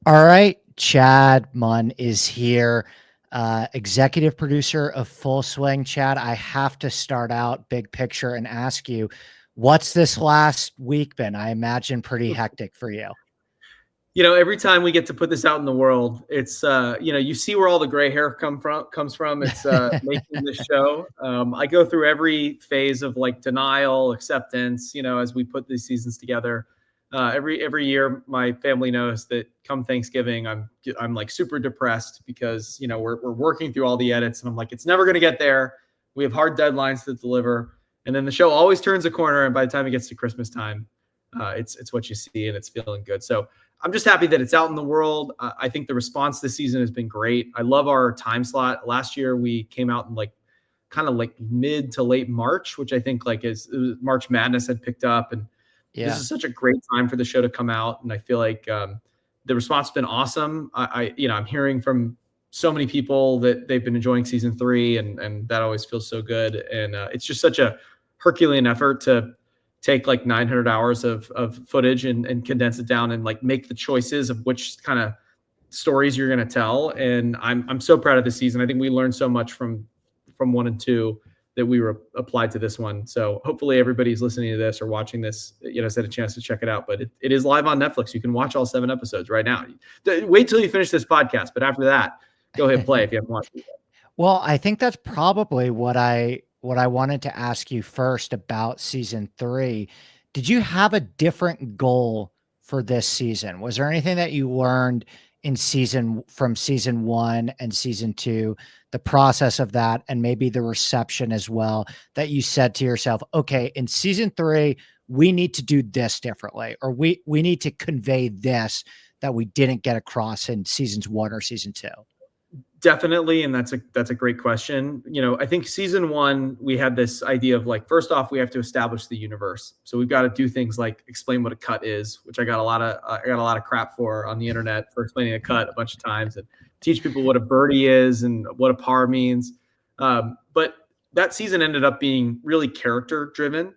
All right, Chad Munn is here, executive producer of Full Swing. Chad, I have to start out big picture and ask you, what's this last week been? I imagine pretty hectic for you. Every time we get to put this out in the world, it's you see where all the gray hair comes from. It's making this show. I go through every phase of like denial, acceptance. As we put these seasons together, every year, my family knows that come Thanksgiving, I'm like super depressed because we're working through all the edits, and I'm like, it's never going to get there. We have hard deadlines to deliver, and then the show always turns a corner, and by the time it gets to Christmas time, it's what you see, and it's feeling good. So I'm just happy that it's out in the world. I think the response this season has been great. I love our time slot. Last year we came out in like kind of like mid to late March, which I think like is March Madness had picked up, and this Yeah. is such a great time for the show to come out. And I feel like the response has been awesome. I'm hearing from so many people that they've been enjoying season 3, and that always feels so good. And it's just such a Herculean effort to take like 900 hours of footage and condense it down and like make the choices of which kind of stories you're going to tell. And I'm so proud of this season. I think we learned so much from 1 and 2 that we were applied to this one. So hopefully everybody's listening to this or watching this, has had a chance to check it out. But it is live on Netflix. You can watch all 7 episodes right now. Wait till you finish this podcast, but after that, go ahead and play if you haven't watched it yet. Well, I think that's probably what I wanted to ask you first about season 3. Did you have a different goal for this season? Was there anything that you learned in season 1 and season 2, the process of that and maybe the reception as well, that you said to yourself, "Okay, in season 3, we need to do this differently, or we need to convey this that we didn't get across in seasons 1 or season 2?" Definitely, and that's a great question. I think season 1 we had this idea of like, first off, we have to establish the universe. So we've got to do things like explain what a cut is, which I got a lot of crap for on the internet for explaining a cut a bunch of times, and teach people what a birdie is and what a par means. But that season ended up being really character driven.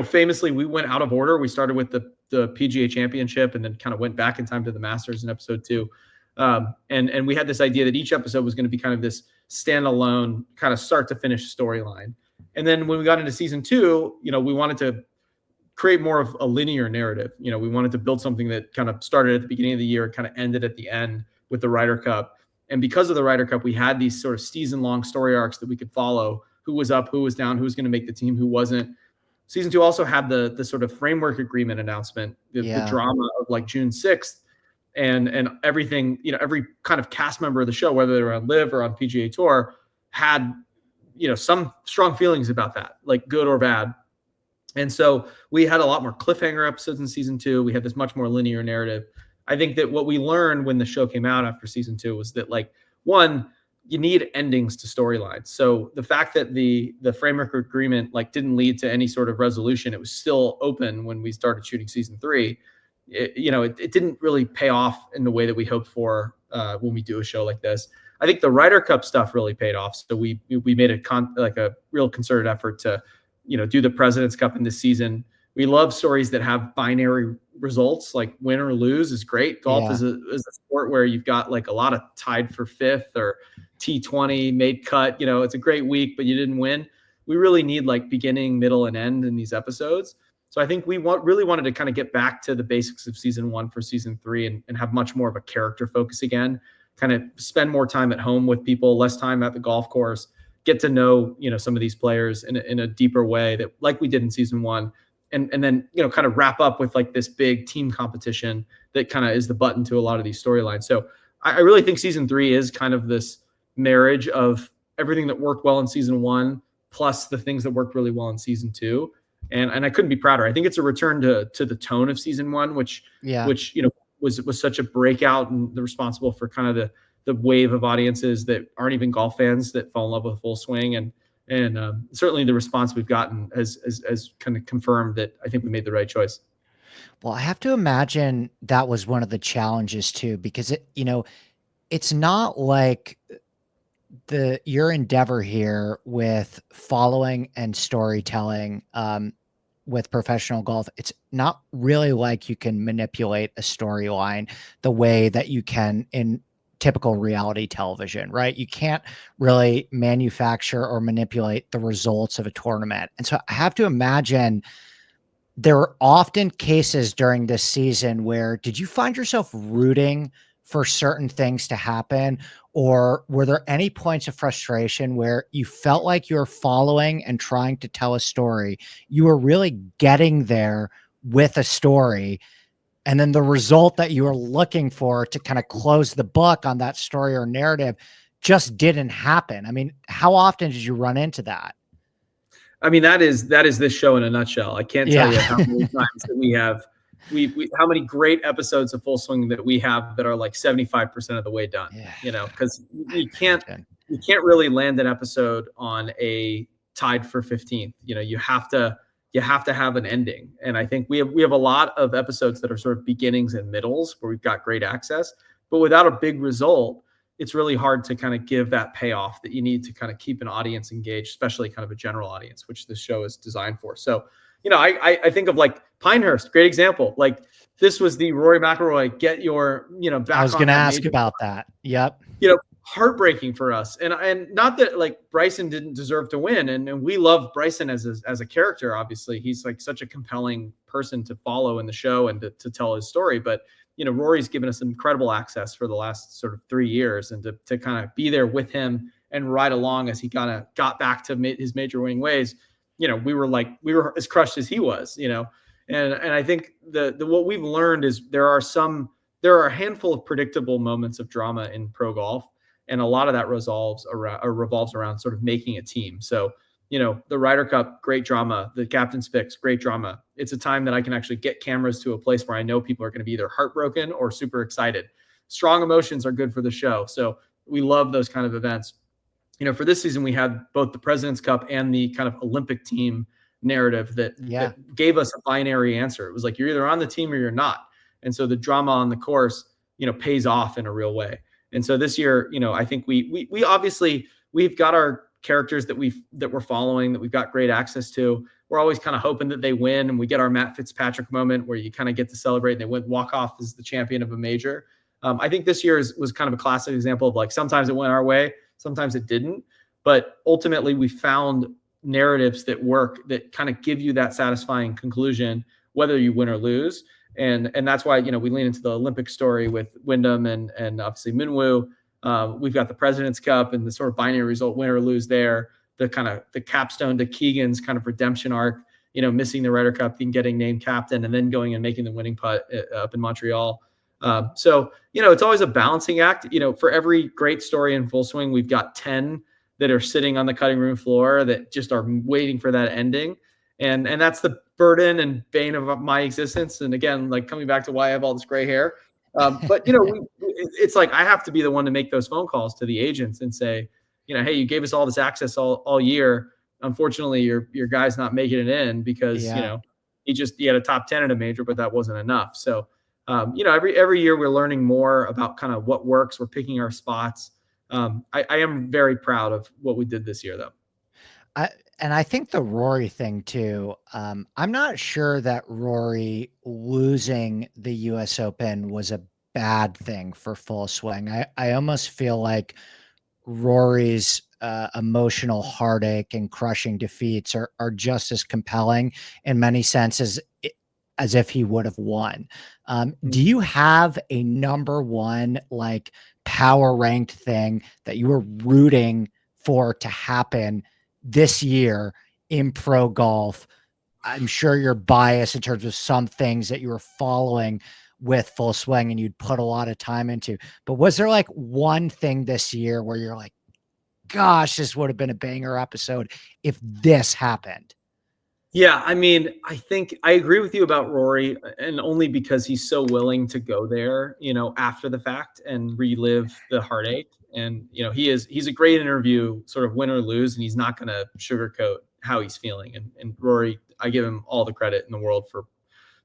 Famously, we went out of order. We started with the PGA Championship and then kind of went back in time to the Masters in episode 2. And we had this idea that each episode was going to be kind of this standalone, kind of start to finish storyline. And then when we got into season 2, we wanted to create more of a linear narrative. We wanted to build something that kind of started at the beginning of the year and kind of ended at the end with the Ryder Cup. And because of the Ryder Cup, we had these sort of season long story arcs that we could follow: who was up, who was down, who was going to make the team, who wasn't. Season 2 also had the sort of framework agreement announcement, the Yeah. drama of like June 6th, and everything. Every kind of cast member of the show, whether they were on Live or on PGA Tour, had some strong feelings about that, like good or bad. And so we had a lot more cliffhanger episodes in season 2. We had this much more linear narrative. I think that what we learned when the show came out after season 2 was that, like, one, you need endings to storylines. So the fact that the framework agreement like didn't lead to any sort of resolution, it was still open when we started shooting season 3. It didn't really pay off in the way that we hoped for when we do a show like this. I think the Ryder Cup stuff really paid off. So we made a real concerted effort to do the President's Cup in this season. We love stories that have binary results, like win or lose is great. Golf Yeah. is a sport where you've got like a lot of tied for fifth or T20 made cut. It's a great week, but you didn't win. We really need like beginning, middle, and end in these episodes. So I think we really wanted to kind of get back to the basics of season 1 for season 3, and have much more of a character focus again, kind of spend more time at home with people, less time at the golf course, get to know some of these players in a deeper way, that like we did in season 1, and then kind of wrap up with like this big team competition that kind of is the button to a lot of these storylines. So I really think season 3 is kind of this marriage of everything that worked well in season 1 plus the things that worked really well in season 2. And I couldn't be prouder. I think it's a return to the tone of season 1, which Yeah. was such a breakout and responsible for kind of the wave of audiences that aren't even golf fans that fall in love with Full Swing. And certainly the response we've gotten has kind of confirmed that I think we made the right choice. Well, I have to imagine that was one of the challenges too, because it's not like your endeavor here with following and storytelling, with professional golf, it's not really like you can manipulate a storyline the way that you can in typical reality television, right? You can't really manufacture or manipulate the results of a tournament. And so I have to imagine there were often cases during this season where did you find yourself rooting for certain things to happen? Or were there any points of frustration where you felt like you were following and trying to tell a story? You were really getting there with a story. And then the result that you were looking for to kind of close the book on that story or narrative just didn't happen. I mean, how often did you run into that? I mean, that is this show in a nutshell. I can't tell Yeah. you how many times that we have we how many great episodes of Full Swing that we have that are like 75% of the way done, Yeah. because I you can't imagine. you can't really land an episode on a tied for 15th. You have to have an ending. And I think we have a lot of episodes that are sort of beginnings and middles where we've got great access, but without a big result, it's really hard to kind of give that payoff that you need to kind of keep an audience engaged, especially kind of a general audience, which this show is designed for. So, I think of like Pinehurst, great example. Like this was the Rory McIlroy get your, I back was on gonna that ask major, about that. Yep. heartbreaking for us. And not that like Bryson didn't deserve to win. And we love Bryson as a character. Obviously, he's like such a compelling person to follow in the show and to tell his story. But Rory's given us incredible access for the last sort of 3 years, and to kind of be there with him and ride along as he kind of got back to his major winning ways. We were as crushed as he was. And I think the what we've learned is there are a handful of predictable moments of drama in pro golf, and a lot of that revolves around sort of making a team. So, the Ryder Cup, great drama. The captain's picks, great drama. It's a time that I can actually get cameras to a place where I know people are going to be either heartbroken or super excited. Strong emotions are good for the show. So we love those kind of events. For this season, we had both the President's Cup and the kind of Olympic team narrative that Yeah. that gave us a binary answer. It was like you're either on the team or you're not. And so the drama on the course, pays off in a real way. And so this year, I think we obviously we've got our characters that we're following, that we've got great access to. We're always kind of hoping that they win, and we get our Matt Fitzpatrick moment where you kind of get to celebrate and they walk off as the champion of a major. I think this year was kind of a classic example of like sometimes it went our way, sometimes it didn't, but ultimately we found narratives that work, that kind of give you that satisfying conclusion whether you win or lose. And that's why we lean into the Olympic story with Wyndham and obviously Minwoo. We've got the President's Cup and the sort of binary result, win or lose there. The capstone to Keegan's kind of redemption arc, missing the Ryder Cup and getting named captain, and then going and making the winning putt up in Montreal. So it's always a balancing act. For every great story in Full Swing, we've got 10 that are sitting on the cutting room floor that just are waiting for that ending. And that's the burden and bane of my existence. And again, like coming back to why I have all this gray hair. But it's like I have to be the one to make those phone calls to the agents and say, hey, you gave us all this access all year. Unfortunately, your guy's not making it in because Yeah. he had a top 10 in a major, but that wasn't enough. So every year we're learning more about kind of what works. We're picking our spots. I am very proud of what we did this year, though. I and I think the Rory thing too, I'm not sure that Rory losing the US Open was a bad thing for Full Swing. I almost feel like Rory's, emotional heartache and crushing defeats are just as compelling in many senses as if he would have won. Do Mhm. you have a number 1, like, power ranked thing that you were rooting for to happen this year in pro golf? I'm sure you're biased in terms of some things that you were following with Full Swing and you'd put a lot of time into, but was there, like, one thing this year where you're like, "Gosh, this would have been a banger episode if this happened?" Yeah, I mean, I think I agree with you about Rory, and only because he's so willing to go there, after the fact and relive the heartache. And he's a great interview, sort of win or lose, and he's not going to sugarcoat how he's feeling. And Rory, I give him all the credit in the world for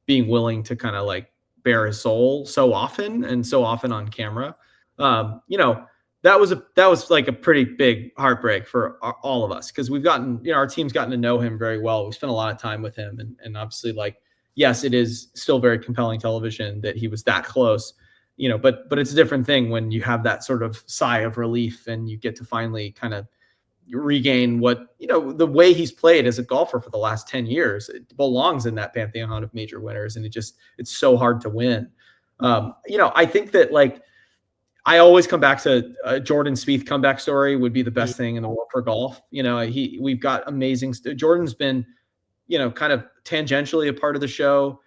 being willing to kind of like bare his soul so often and so often on camera. Um, you know, that was like a pretty big heartbreak for all of us, because we've gotten, our team's gotten to know him very well. We spent a lot of time with him, and obviously, like, yes, it is still very compelling television that he was that close, but it's a different thing when you have that sort of sigh of relief and you get to finally kind of regain what, the way he's played as a golfer for the last 10 years. It belongs in that pantheon of major winners, and it's so hard to win. I think that, like, I always come back to Jordan Spieth comeback story would be the best thing in the world for golf. We've got amazing. Jordan's been, kind of tangentially a part of the show,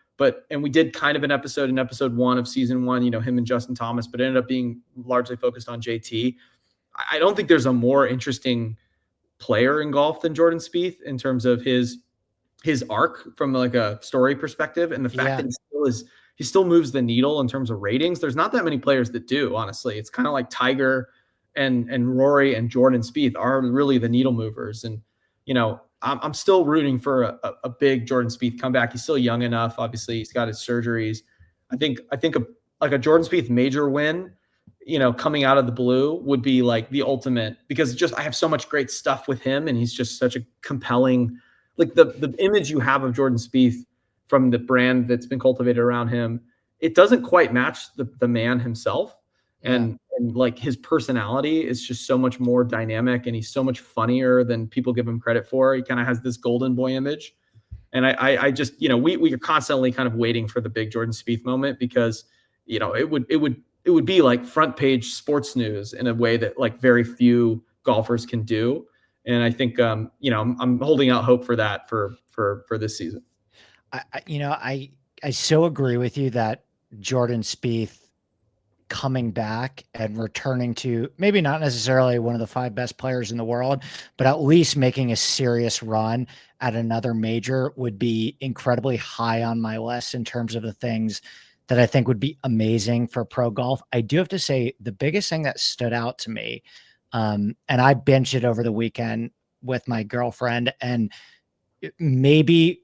and we did kind of an episode in episode 1 of season 1, him and Justin Thomas, but it ended up being largely focused on JT. I don't think there's a more interesting player in golf than Jordan Spieth in terms of his arc from like a story perspective, and the fact that he still moves the needle in terms of ratings. There's not that many players that do, honestly. It's kind of like Tiger and Rory and Jordan Spieth are really the needle movers. And, I'm still rooting for a big Jordan Spieth comeback. He's still young enough. Obviously, he's got his surgeries. I think a Jordan Spieth major win, coming out of the blue would be like the ultimate, because I have so much great stuff with him, and he's just such a compelling, like, the image you have of Jordan Spieth from the brand that's been cultivated around him, it doesn't quite match the man himself. And like, his personality is just so much more dynamic, and he's so much funnier than people give him credit for. He kind of has this golden boy image. And I just, we are constantly kind of waiting for the big Jordan Spieth moment, because, it would be like front page sports news in a way that, like, very few golfers can do. And I think, I'm holding out hope for that for this season. I so agree with you that Jordan Spieth coming back and returning to maybe not necessarily one of the 5 best players in the world, but at least making a serious run at another major would be incredibly high on my list in terms of the things that I think would be amazing for pro golf. I do have to say the biggest thing that stood out to me, and I binged it over the weekend with my girlfriend, and maybe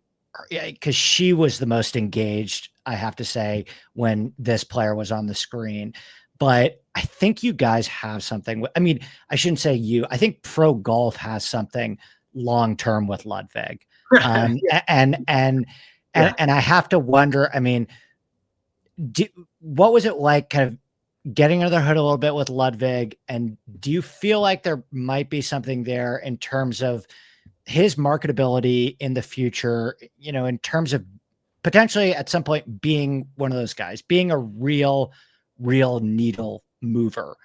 because she was the most engaged, I have to say, when this player was on the screen. But I think you guys have something. I mean, I shouldn't say you. I think pro golf has something long term with Ludwig, and I have to wonder. I mean, what was it like, kind of getting under the hood a little bit with Ludwig, and do you feel like there might be something there in terms of his marketability in the future, in terms of potentially at some point being one of those guys, being a real needle mover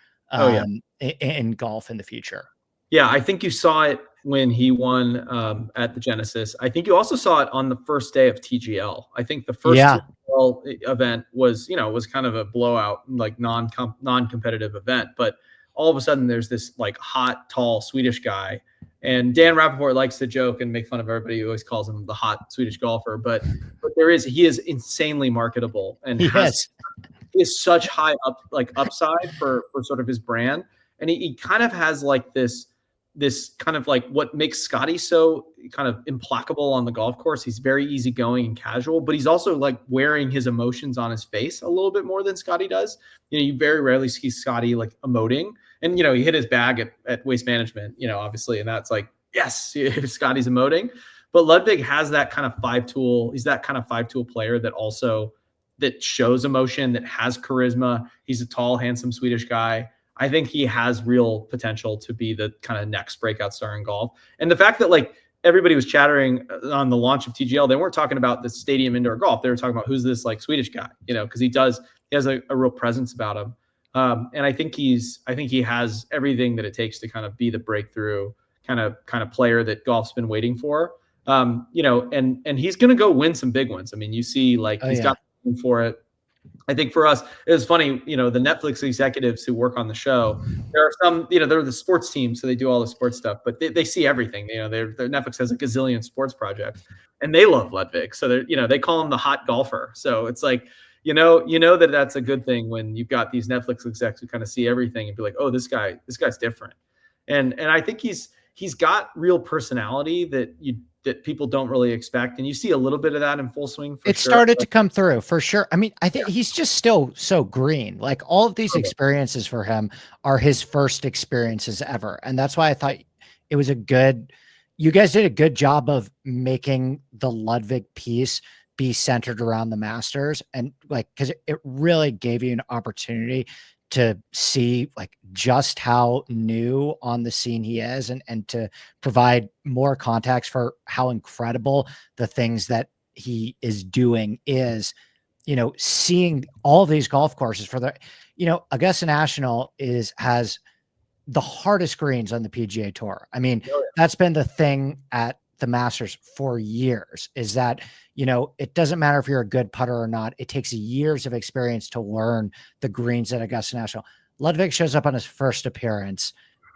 in golf in the future? Yeah, I think you saw it when he won at the Genesis. I think you also saw it on the first day of TGL. I think the first TGL event was kind of a blowout, like non-competitive event. But all of a sudden, there's this like hot, tall Swedish guy. And Dan Rappaport likes to joke and make fun of everybody who always calls him the hot Swedish golfer. But he is insanely marketable, and he is such high upside for sort of his brand. And he kind of has like this kind of like what makes Scotty so kind of implacable on the golf course. He's very easygoing and casual, but he's also like wearing his emotions on his face a little bit more than Scotty does. You very rarely see Scotty like emoting. And, he hit his bag at Waste Management, obviously. And that's like, yes, Scotty's emoting. But Ludwig has that kind of 5-tool. He's that kind of 5-tool player that shows emotion, that has charisma. He's a tall, handsome Swedish guy. I think he has real potential to be the kind of next breakout star in golf. And the fact that like everybody was chattering on the launch of TGL, they weren't talking about the stadium indoor golf. They were talking about who's this like Swedish guy, because he has a real presence about him. And I think he has everything that it takes to kind of be the breakthrough kind of player that golf's been waiting for. And he's going to go win some big ones. I mean, you see like he's got for it. I think for us, it was funny, the Netflix executives who work on the show, there are some, they're the sports team, so they do all the sports stuff, but they see everything. Their Netflix has a gazillion sports projects, and they love Ludwig. So they call him the hot golfer. So it's like, that's a good thing when you've got these Netflix execs who kind of see everything and be like, oh, this guy's different. And I think he's got real personality that that people don't really expect. And you see a little bit of that in Full Swing for It sure. started to come through for sure. I mean, I think Yeah, he's just still so green. Like all of these totally. experiences for him are his first experiences ever. And that's why I thought it was you guys did a good job of making the Ludwig piece be centered around the Masters. And like, cause it really gave you an opportunity to see like just how new on the scene he is and to provide more context for how incredible the things that he is doing is, seeing all these golf courses for Augusta National has the hardest greens on the PGA Tour. I mean, Oh, that's been the thing at the Masters for years is that, it doesn't matter if you're a good putter or not. It takes years of experience to learn the greens at Augusta National. Ludwig shows up on his first appearance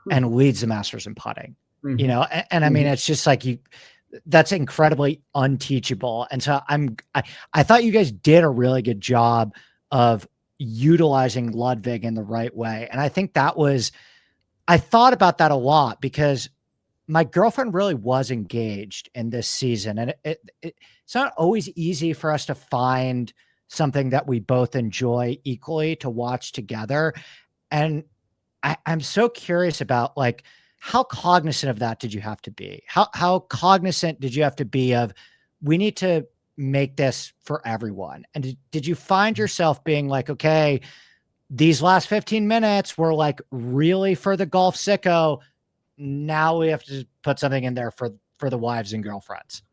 yeah. and leads the Masters in putting, Mhm. and I mean, Mhm. it's just like that's incredibly unteachable. And so I thought you guys did a really good job of utilizing Ludwig in the right way. And I think I thought about that a lot because my girlfriend really was engaged in this season. And it's not always easy for us to find something that we both enjoy equally to watch together. And I'm so curious about like how cognizant of that did you have to be? How cognizant did you have to be of we need to make this for everyone? And did you find yourself being like, okay, these last 15 minutes were like really for the golf sicko. Now we have to put something in there for the wives and girlfriends.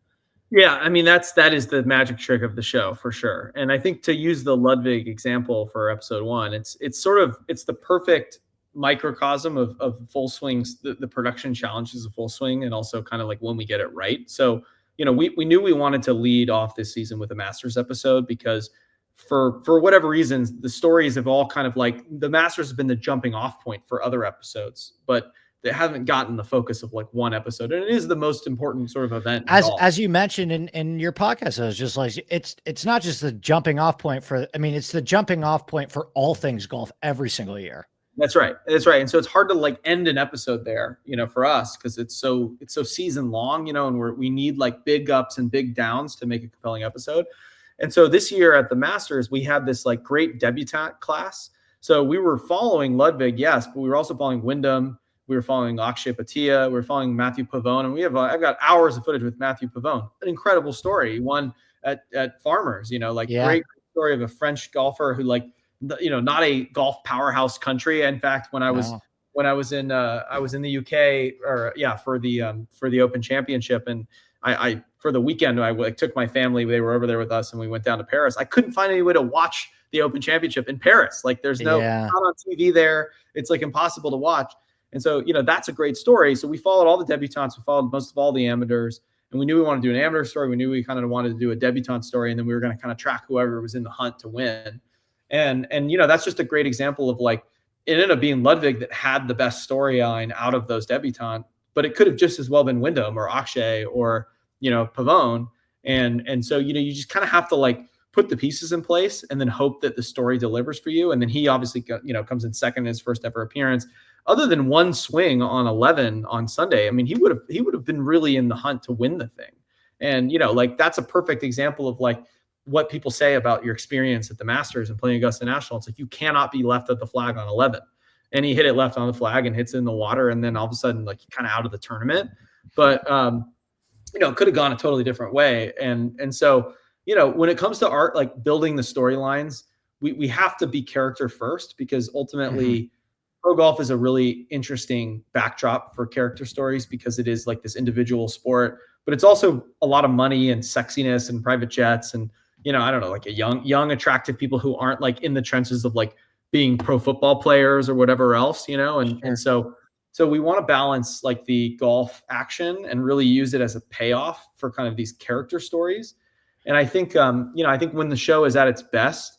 Yeah, I mean that is the magic trick of the show for sure. And I think to use the Ludwig example for episode one, it's the perfect microcosm of Full Swing's the production challenges of Full Swing and also kind of like when we get it right. So, we knew we wanted to lead off this season with a Masters episode because for whatever reasons, the stories have all kind of like the Masters has been the jumping off point for other episodes, but they haven't gotten the focus of like one episode. And it is the most important sort of event in golf. As you mentioned in your podcast, I was just like it's not just the jumping off point it's the jumping off point for all things golf every single year. That's right. That's right. And so it's hard to like end an episode there, for us because it's so season long, and we need like big ups and big downs to make a compelling episode. And so this year at the Masters, we had this like great debutante class. So we were following Ludwig, yes, but we were also following Wyndham. We were following Akshay Patia. We were following Matthew Pavone, and I've got hours of footage with Matthew Pavone. An incredible story. He won at Farmers. Like Yeah. great story of a French golfer who like not a golf powerhouse country. In fact, when I was No. in the UK for the Open Championship, and I for the weekend I like took my family. They were over there with us, and we went down to Paris. I couldn't find any way to watch the Open Championship in Paris. Like there's not on TV there. It's like impossible to watch. And so, that's a great story. So we followed all the debutantes. We followed most of all the amateurs. And we knew we wanted to do an amateur story. We knew we kind of wanted to do a debutante story. And then we were going to kind of track whoever was in the hunt to win. And that's just a great example of like, it ended up being Ludwig that had the best storyline out of those debutante, but it could have just as well been Wyndham or Akshay or, Pavone. And so, you just kind of have to like put the pieces in place and then hope that the story delivers for you. And then he obviously comes in second in his first ever appearance. Other than one swing on 11 on Sunday, I mean, he would have been really in the hunt to win the thing. And, like that's a perfect example of like what people say about your experience at the Masters and playing Augusta National. It's like, you cannot be left at the flag on 11. And he hit it left on the flag and hits it in the water. And then all of a sudden, like kind of out of the tournament, but, it could have gone a totally different way. And so, when it comes to art, like building the storylines, we have to be character first because ultimately, pro golf is a really interesting backdrop for character stories because it is like this individual sport, but it's also a lot of money and sexiness and private jets and, I don't know, like a young, attractive people who aren't like in the trenches of like being pro football players or whatever else, and so we want to balance like the golf action and really use it as a payoff for kind of these character stories. And I think, I think when the show is at its best,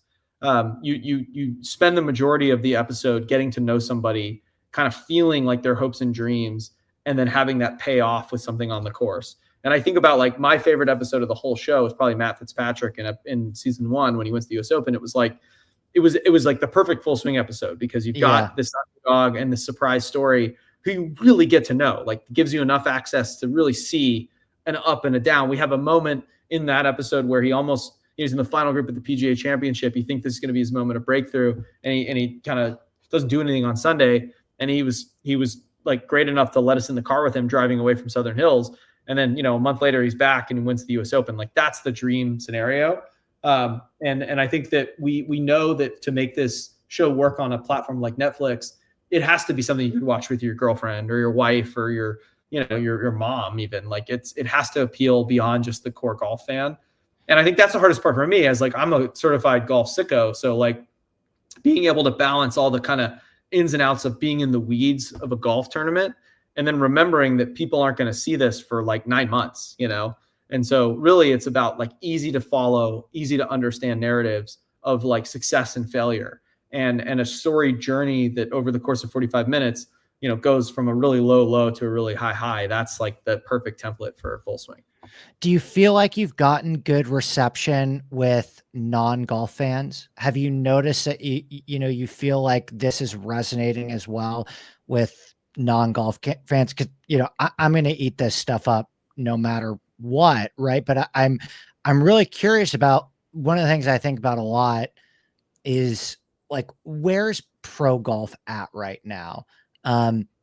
you spend the majority of the episode getting to know somebody, kind of feeling like their hopes and dreams, and then having that pay off with something on the course. And I think about like my favorite episode of the whole show is probably Matt Fitzpatrick in season 1 when he went to the U.S. Open. It was like the perfect Full Swing episode because you've got this underdog and this surprise story who you really get to know. Like gives you enough access to really see an up and a down. We have a moment in that episode where he's in the final group at the PGA Championship. You think this is going to be his moment of breakthrough, and he kind of doesn't do anything on Sunday. And he was like great enough to let us in the car with him driving away from Southern Hills. And then, a month later he's back and he wins the US Open. Like, that's the dream scenario. And I think that we know that to make this show work on a platform like Netflix, it has to be something you can watch with your girlfriend or your wife or your mom even. Like, it has to appeal beyond just the core golf fan. And I think that's the hardest part for me, as like, I'm a certified golf sicko. So like, being able to balance all the kind of ins and outs of being in the weeds of a golf tournament, and then remembering that people aren't going to see this for like 9 months, And so really it's about like easy to follow, easy to understand narratives of like success and failure, and a story journey that over the course of 45 minutes, goes from a really low to a really high. That's like the perfect template for Full Swing. Do you feel like you've gotten good reception with non-golf fans? Have you noticed that you feel like this is resonating as well with non-golf fans? Because I'm going to eat this stuff up no matter what, right? But I'm really curious about, one of the things I think about a lot is like, where's pro golf at right now?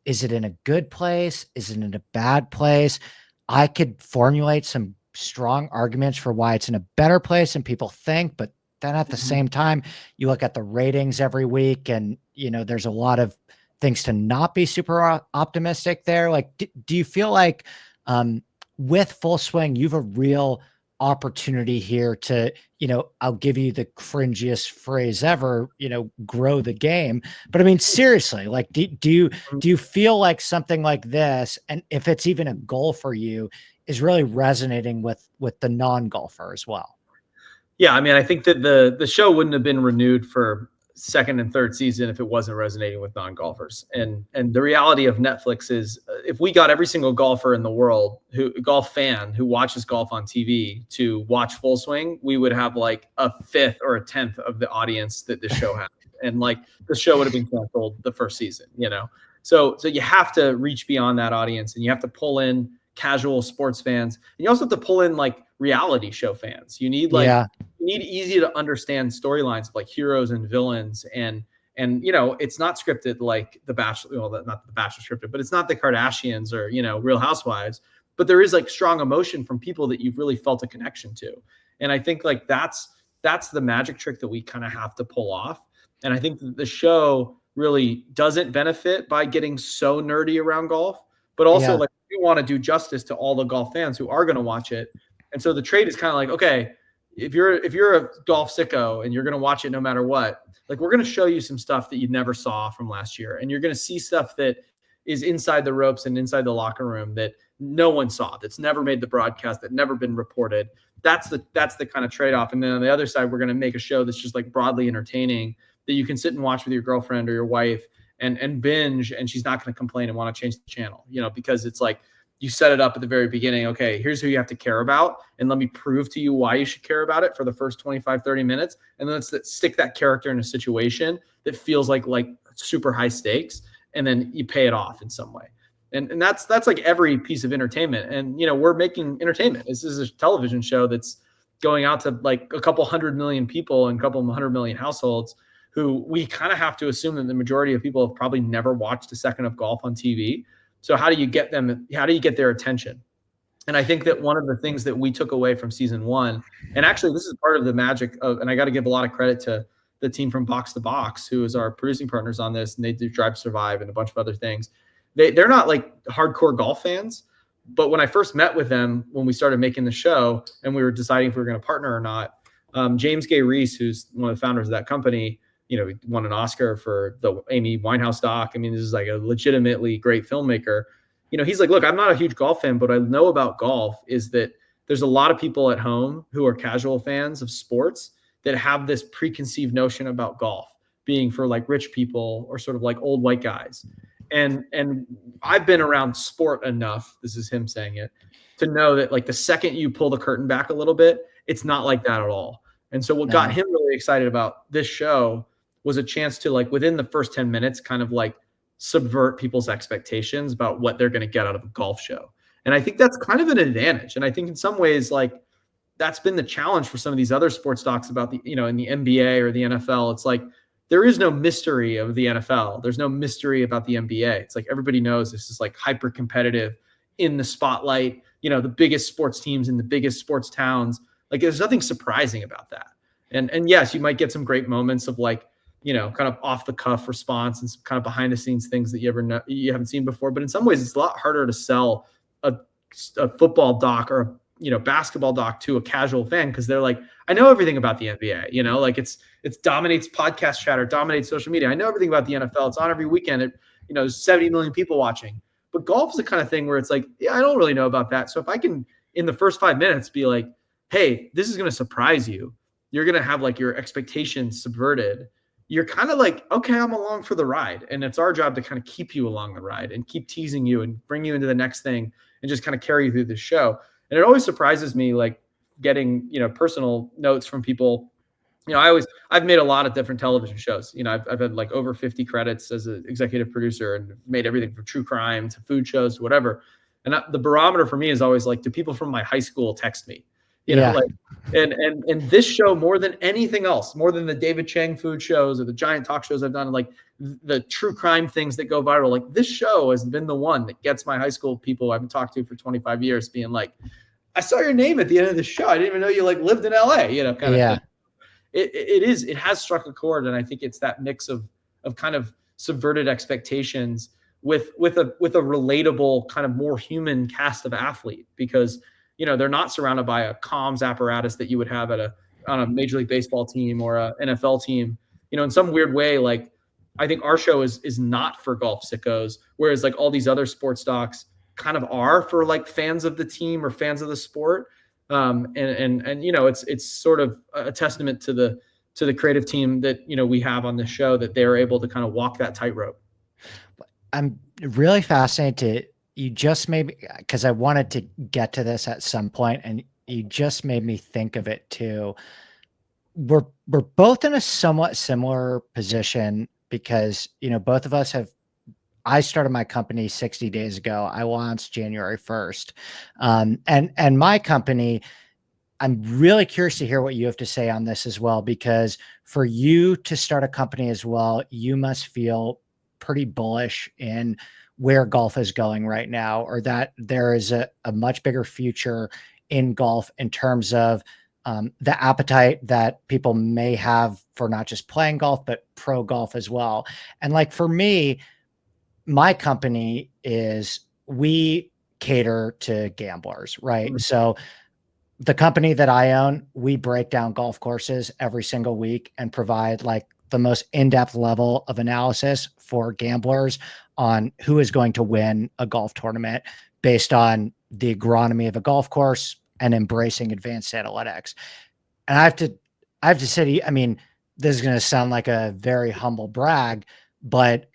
Is it in a good place? Is it in a bad place? I could formulate some strong arguments for why it's in a better place than people think, but then at the same time, you look at the ratings every week and, there's a lot of things to not be super optimistic there. Like, do you feel like with Full Swing, you've a real opportunity here to, I'll give you the cringiest phrase ever, grow the game. But I mean, seriously, like, do you feel like something like this, and if it's even a goal for you, is really resonating with the non-golfer as well? Yeah, I mean, I think that the show wouldn't have been renewed for second and third season if it wasn't resonating with non-golfers. And the reality of Netflix is, if we got every single golfer in the world, golf fan who watches golf on TV, to watch Full Swing, we would have like a fifth or a tenth of the audience that this show had. And like, the show would have been canceled the first season, So you have to reach beyond that audience, and you have to pull in casual sports fans, and you also have to pull in like reality show fans. You need easy to understand storylines of like heroes and villains, and it's not scripted like The Bachelor. Well, not The Bachelor scripted, but it's not the Kardashians or Real Housewives. But there is like strong emotion from people that you've really felt a connection to, and I think like that's the magic trick that we kind of have to pull off. And I think that the show really doesn't benefit by getting so nerdy around golf, but also like, we want to do justice to all the golf fans who are going to watch it. And so the trade is kind of like, okay, if you're a golf sicko and you're going to watch it no matter what, like, we're going to show you some stuff that you never saw from last year. And you're going to see stuff that is inside the ropes and inside the locker room that no one saw, that's never made the broadcast, that never been reported. That's the kind of trade-off. And then on the other side, we're going to make a show that's just like broadly entertaining, that you can sit and watch with your girlfriend or your wife and binge, and she's not going to complain and want to change the channel, because it's like, you set it up at the very beginning. Okay, here's who you have to care about, and let me prove to you why you should care about it for the first 25, 30 minutes. And then let's stick that character in a situation that feels like super high stakes, and then you pay it off in some way. And that's like every piece of entertainment. And, we're making entertainment. This is a television show that's going out to like a couple 100 million people and a couple 100 million households, who we kind of have to assume that the majority of people have probably never watched a second of golf on TV. So how do you get their attention? And I think that one of the things that we took away from season one, and actually this is part of the magic of, and I got to give a lot of credit to the team from Box to Box, who is our producing partners on this, and they do Drive to Survive and a bunch of other things. They're not like hardcore golf fans, but when I first met with them, when we started making the show and we were deciding if we were going to partner or not, James Gay Reese, who's one of the founders of that company, he won an Oscar for the Amy Winehouse doc. I mean, this is like a legitimately great filmmaker. He's like, look, I'm not a huge golf fan, but what I know about golf is that there's a lot of people at home who are casual fans of sports that have this preconceived notion about golf being for like rich people or sort of like old white guys. And I've been around sport enough, this is him saying it, to know that like the second you pull the curtain back a little bit, it's not like that at all. And so what got him really excited about this show was a chance to, like, within the first 10 minutes, kind of like subvert people's expectations about what they're going to get out of a golf show. And I think that's kind of an advantage. And I think in some ways, like, that's been the challenge for some of these other sports docs about the, in the NBA or the NFL. It's like there is no mystery of the NFL. There's no mystery about the NBA. It's like everybody knows this is like hyper competitive, in the spotlight, the biggest sports teams in the biggest sports towns. Like there's nothing surprising about that. And yes, you might get some great moments of like, kind of off the cuff response and some kind of behind the scenes things that you haven't seen before. But in some ways, it's a lot harder to sell a, a football doc or basketball doc to a casual fan, because they're like, I know everything about the NBA. Like it's dominates podcast chatter, dominates social media. I know everything about the NFL. It's on every weekend. There's 70 million people watching. But golf is the kind of thing where it's like, yeah, I don't really know about that. So if I can, in the first 5 minutes, be like, hey, this is going to surprise you. You're going to have like your expectations subverted. You're kind of like, okay, I'm along for the ride. And it's our job to kind of keep you along the ride and keep teasing you and bring you into the next thing and just kind of carry you through the show. And it always surprises me, like getting, personal notes from people. I've made a lot of different television shows. I've had like over 50 credits as an executive producer and made everything from true crime to food shows, whatever. And the barometer for me is always like, do people from my high school text me? Yeah. Like, and this show, more than anything else, more than the David Chang food shows or the giant talk shows I've done, like the true crime things that go viral, like this show has been the one that gets my high school people I've talked to for 25 years being like, I saw your name at the end of the show. I didn't even know you like lived in LA, kind of thing. It has struck a chord. And I think it's that mix of kind of subverted expectations with a relatable kind of more human cast of athlete, because, they're not surrounded by a comms apparatus that you would have on a Major League Baseball team or a NFL team. In some weird way, like I think our show is not for golf sickos, whereas like all these other sports docs kind of are for like fans of the team or fans of the sport. It's sort of a testament to the creative team that, we have on this show, that they're able to kind of walk that tightrope. I'm really fascinated. You just made me, because I wanted to get to this at some point, and you just made me think of it too. We're both in a somewhat similar position because, both of us have. I started my company 60 days ago. I launched January 1st. And my company, I'm really curious to hear what you have to say on this as well, because for you to start a company as well, you must feel pretty bullish in where golf is going right now, or that there is a much bigger future in golf in terms of the appetite that people may have for not just playing golf, but pro golf as well. And like for me, my company we cater to gamblers, right? Mm-hmm. So the company that I own, we break down golf courses every single week and provide like the most in-depth level of analysis for gamblers on who is going to win a golf tournament based on the agronomy of a golf course and embracing advanced analytics. And I have to say to you, I mean, this is going to sound like a very humble brag, but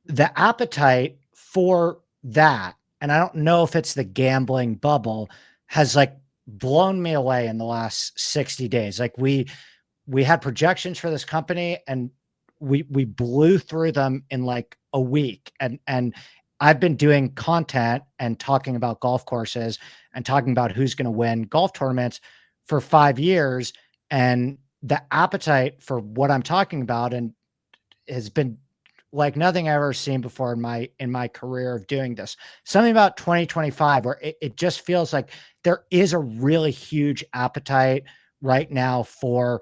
the appetite for that, and I don't know if it's the gambling bubble, has like blown me away in the last 60 days. Like we had projections for this company and we blew through them in like a week. And I've been doing content and talking about golf courses and talking about who's going to win golf tournaments for 5 years. And the appetite for what I'm talking about and has been like nothing I've ever seen before in my career of doing this. Something about 2025 where it just feels like there is a really huge appetite right now for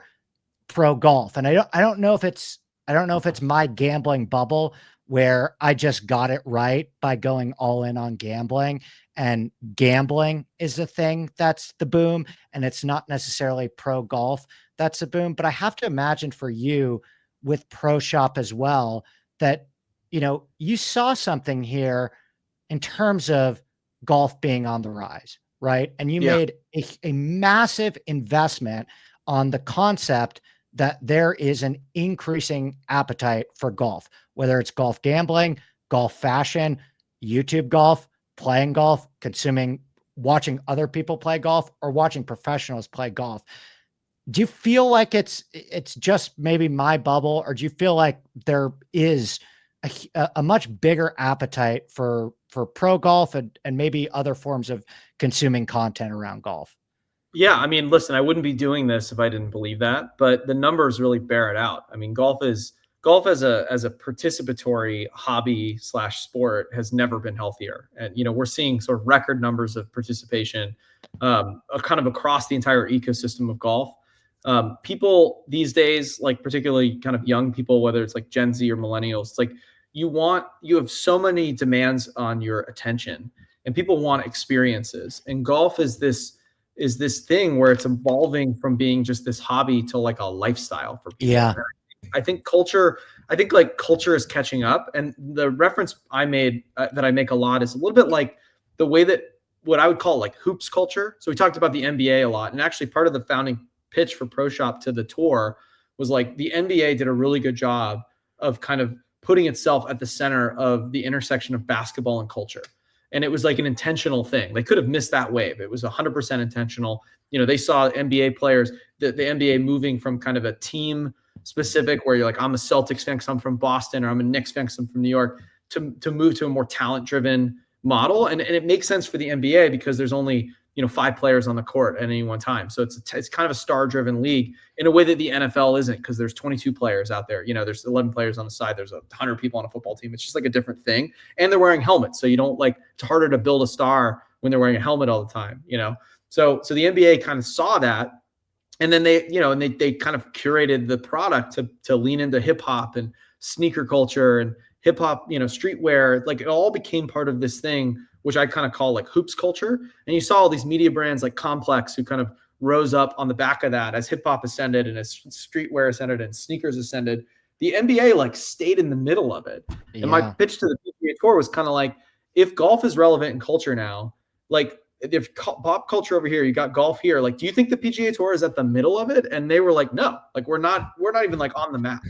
pro golf. And I don't know if it's my gambling bubble where I just got it right by going all in on gambling, and gambling is the thing that's the boom, and it's not necessarily pro golf that's a boom. But I have to imagine for you with Pro Shop as well that you saw something here in terms of golf being on the rise, right? And you Yeah. made a massive investment on the concept that there is an increasing appetite for golf, whether it's golf gambling, golf fashion, YouTube golf, playing golf, watching other people play golf, or watching professionals play golf. Do you feel like it's just maybe my bubble, or do you feel like there is a much bigger appetite for pro golf and maybe other forms of consuming content around golf. Yeah, I mean, listen, I wouldn't be doing this if I didn't believe that, but the numbers really bear it out. I mean, golf as a participatory hobby slash sport has never been healthier. And we're seeing sort of record numbers of participation, kind of across the entire ecosystem of golf. People these days, like particularly kind of young people, whether it's like Gen Z or millennials, it's like you have so many demands on your attention, and people want experiences. And golf is this thing where it's evolving from being just this hobby to like a lifestyle for people. Yeah. I think culture is catching up. And the reference I made that I make a lot is a little bit like the way that what I would call like hoops culture. So we talked about the NBA a lot, and actually part of the founding pitch for Pro Shop to the tour was like the NBA did a really good job of kind of putting itself at the center of the intersection of basketball and culture. And it was like an intentional thing. They could have missed that wave. It was 100% intentional. They saw NBA players, the NBA moving from kind of a team specific where you're like, I'm a Celtics fan because I'm from Boston, or I'm a Knicks fan because I'm from New York, to move to a more talent driven model. And it makes sense for the NBA because there's only 5 players on the court at any one time. So it's kind of a star driven league in a way that the NFL isn't, because there's 22 players out there. There's 11 players on the side. There's 100 people on a football team. It's just like a different thing. And they're wearing helmets. So you don't it's harder to build a star when they're wearing a helmet all the time, So the NBA kind of saw that. And then they kind of curated the product to lean into hip hop and sneaker culture and hip hop, streetwear. Like it all became part of this thing, which I kind of call like hoops culture. And you saw all these media brands like Complex who kind of rose up on the back of that as hip hop ascended and as streetwear ascended and sneakers ascended. The NBA stayed in the middle of it. Yeah. And my pitch to the PGA Tour was kind of like, if golf is relevant in culture now, if pop culture over here, you got golf here, do you think the PGA Tour is at the middle of it? And they were like, no, we're not even on the map.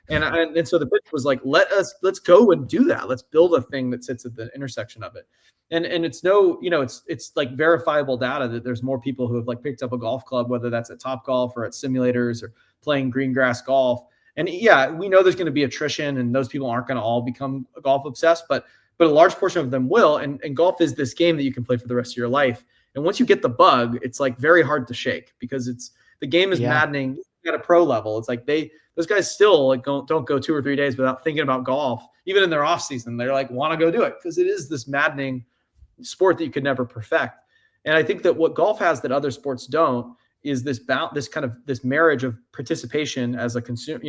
And so the pitch was like, let's go and do that. Let's build a thing that sits at the intersection of it. And it's it's like verifiable data that there's more people who have picked up a golf club, whether that's at Topgolf or at simulators or playing green grass golf. And yeah, we know there's going to be attrition, and those people aren't going to all become golf obsessed, but a large portion of them will. And golf is this game that you can play for the rest of your life. And once you get the bug, it's very hard to shake, because the game is maddening at a pro level. It's those guys still don't go 2 or 3 days without thinking about golf, even in their off season. They're want to go do it, because it is this maddening sport that you could never perfect. And I think that what golf has that other sports don't is this marriage of participation as a consumer,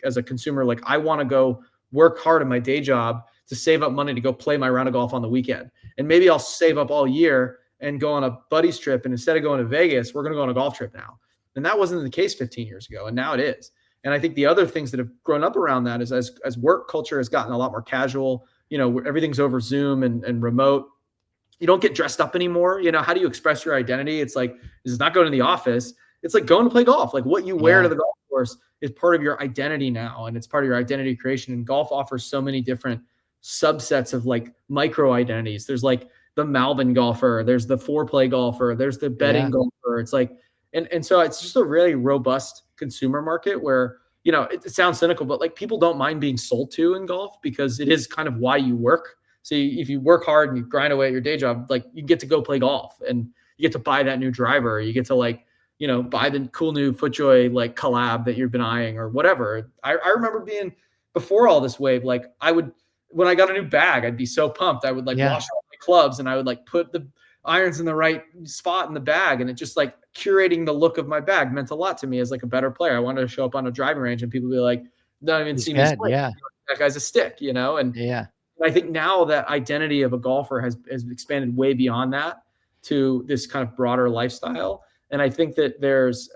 as a consumer. I want to go work hard in my day job to save up money to go play my round of golf on the weekend. And maybe I'll save up all year and go on a buddy's trip. And instead of going to Vegas, we're going to go on a golf trip now. And that wasn't the case 15 years ago. And now it is. And I think the other things that have grown up around that is as work culture has gotten a lot more casual, everything's over Zoom and remote. You don't get dressed up anymore. How do you express your identity? It's it's not going to the office. It's going to play golf. What you wear to the golf course is part of your identity now. And it's part of your identity creation. And golf offers so many different subsets of micro identities. There's the Malvin golfer. There's the foreplay golfer. There's the betting golfer. It's and so it's just a really robust consumer market where, it sounds cynical, but people don't mind being sold to in golf, because it is kind of why you work. So if you work hard and you grind away at your day job, you get to go play golf, and you get to buy that new driver. You get to buy the cool new FootJoy collab that you've been eyeing or whatever. I remember being, before all this wave, when I got a new bag, I'd be so pumped. I would wash all my clubs, and I would put the irons in the right spot in the bag. And it just curating the look of my bag meant a lot to me as a better player. I wanted to show up on a driving range and people be don't even see me. Yeah. That guy's a stick, and yeah. I think now that identity of a golfer has expanded way beyond that to this kind of broader lifestyle. And I think that there's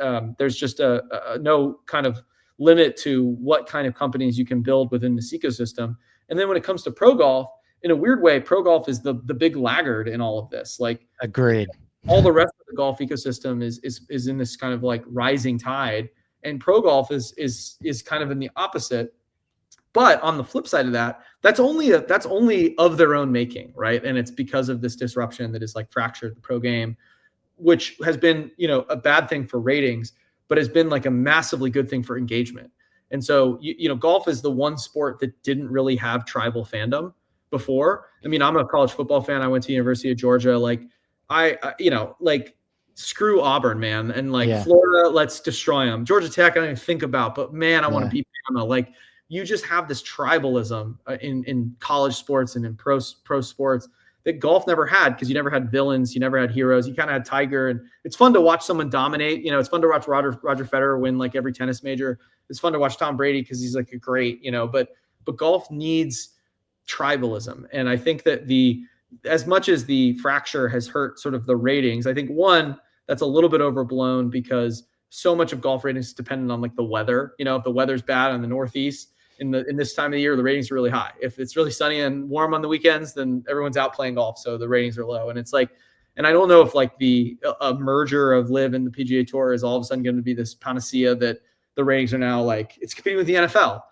just a no kind of limit to what kind of companies you can build within this ecosystem. And then when it comes to pro golf, in a weird way, pro golf is the big laggard in all of this. Agreed. All the rest of the golf ecosystem is in this kind of rising tide, and pro golf is kind of in the opposite. But on the flip side of that, that's only of their own making, right? And it's because of this disruption that has fractured the pro game, which has been, a bad thing for ratings, but has been a massively good thing for engagement. And so, golf is the one sport that didn't really have tribal fandom before. I mean, I'm a college football fan. I went to University of Georgia. Like like screw Auburn, man. And like Yeah. Florida, let's destroy them. Georgia Tech, I don't even think about, but man, I want to Yeah. beat Bama. Like you just have this tribalism in college sports and in pro sports that golf never had, because you never had villains, you never had heroes. You kind of had Tiger, and it's fun to watch someone dominate. It's fun to watch Roger Federer win like every tennis major. It's fun to watch Tom Brady because he's like a great, but golf needs tribalism. And I think that as much as the fracture has hurt sort of the ratings, I think one, that's a little bit overblown, because so much of golf ratings is dependent on like the weather. If the weather's bad in the Northeast in this time of the year, the ratings are really high. If it's really sunny and warm on the weekends, then everyone's out playing golf, so the ratings are low. And it's like, and I don't know if like a merger of LIV and the PGA Tour is all of a sudden going to be this panacea that the ratings are now like it's competing with the NFL,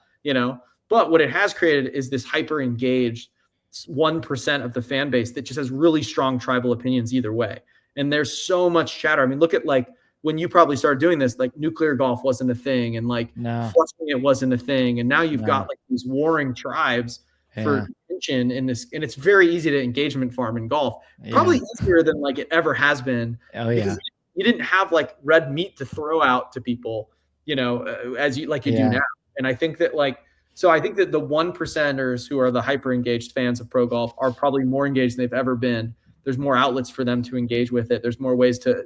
But what it has created is this hyper engaged 1% of the fan base that just has really strong tribal opinions either way. And there's so much chatter. I mean, look at like when you probably started doing this, like nuclear golf wasn't a thing, and like flushing it wasn't a thing. And now you've got like these warring tribes for attention in this, and it's very easy to engagement farm in golf. Probably easier than like it ever has been. Oh yeah. Because you didn't have like red meat to throw out to people, as you do now. And I think that I think that the 1%ers who are the hyper engaged fans of pro golf are probably more engaged than they've ever been. There's more outlets for them to engage with it. There's more ways to,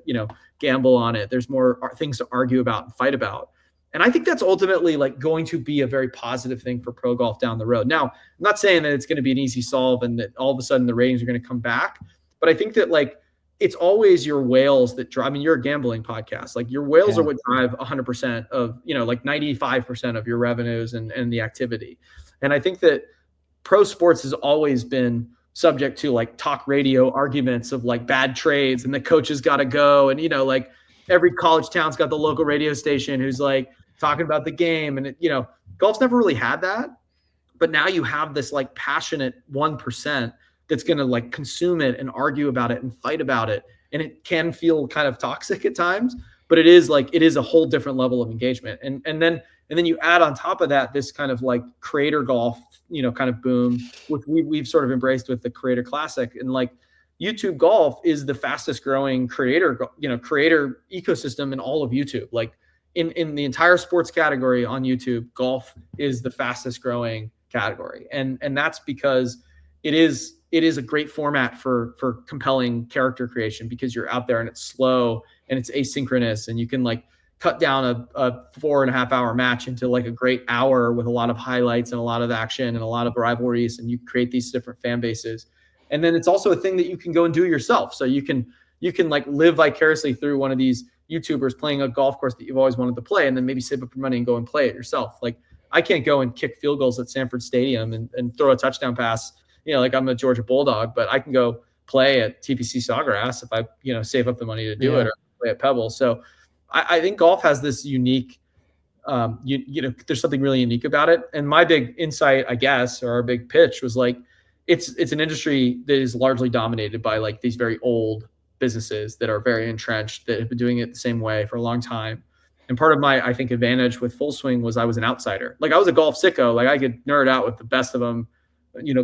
gamble on it. There's more things to argue about and fight about. And I think that's ultimately like going to be a very positive thing for pro golf down the road. Now, I'm not saying that it's going to be an easy solve and that all of a sudden the ratings are going to come back, but I think that like it's always your whales that drive. I mean, you're a gambling podcast. Like your whales are what drive 100% of, like 95% of your revenues and the activity. And I think that pro sports has always been subject to like talk radio arguments of like bad trades and the coaches got to go. And, like every college town's got the local radio station who's like talking about the game. And, golf's never really had that. But now you have this like passionate 1% that's going to like consume it and argue about it and fight about it. And it can feel kind of toxic at times, but it is a whole different level of engagement. And then you add on top of that, this kind of like creator golf, kind of boom, which we've sort of embraced with the Creator Classic. And like YouTube golf is the fastest growing creator ecosystem in all of YouTube. Like in the entire sports category on YouTube, golf is the fastest growing category. And that's because it is a great format for compelling character creation, because you're out there and it's slow and it's asynchronous, and you can like cut down a 4.5 hour match into like a great hour with a lot of highlights and a lot of action and a lot of rivalries, and you create these different fan bases. And then it's also a thing that you can go and do yourself. So you can like live vicariously through one of these YouTubers playing a golf course that you've always wanted to play, and then maybe save up your money and go and play it yourself. Like I can't go and kick field goals at Sanford Stadium and throw a touchdown pass, like I'm a Georgia Bulldog, but I can go play at TPC Sawgrass if I, save up the money to do it, or play at Pebble. So I think golf has this unique, there's something really unique about it. And my big insight, I guess, or our big pitch was like, it's an industry that is largely dominated by like these very old businesses that are very entrenched, that have been doing it the same way for a long time. And part of my, I think, advantage with Full Swing was I was an outsider. Like I was a golf sicko. Like I could nerd out with the best of them,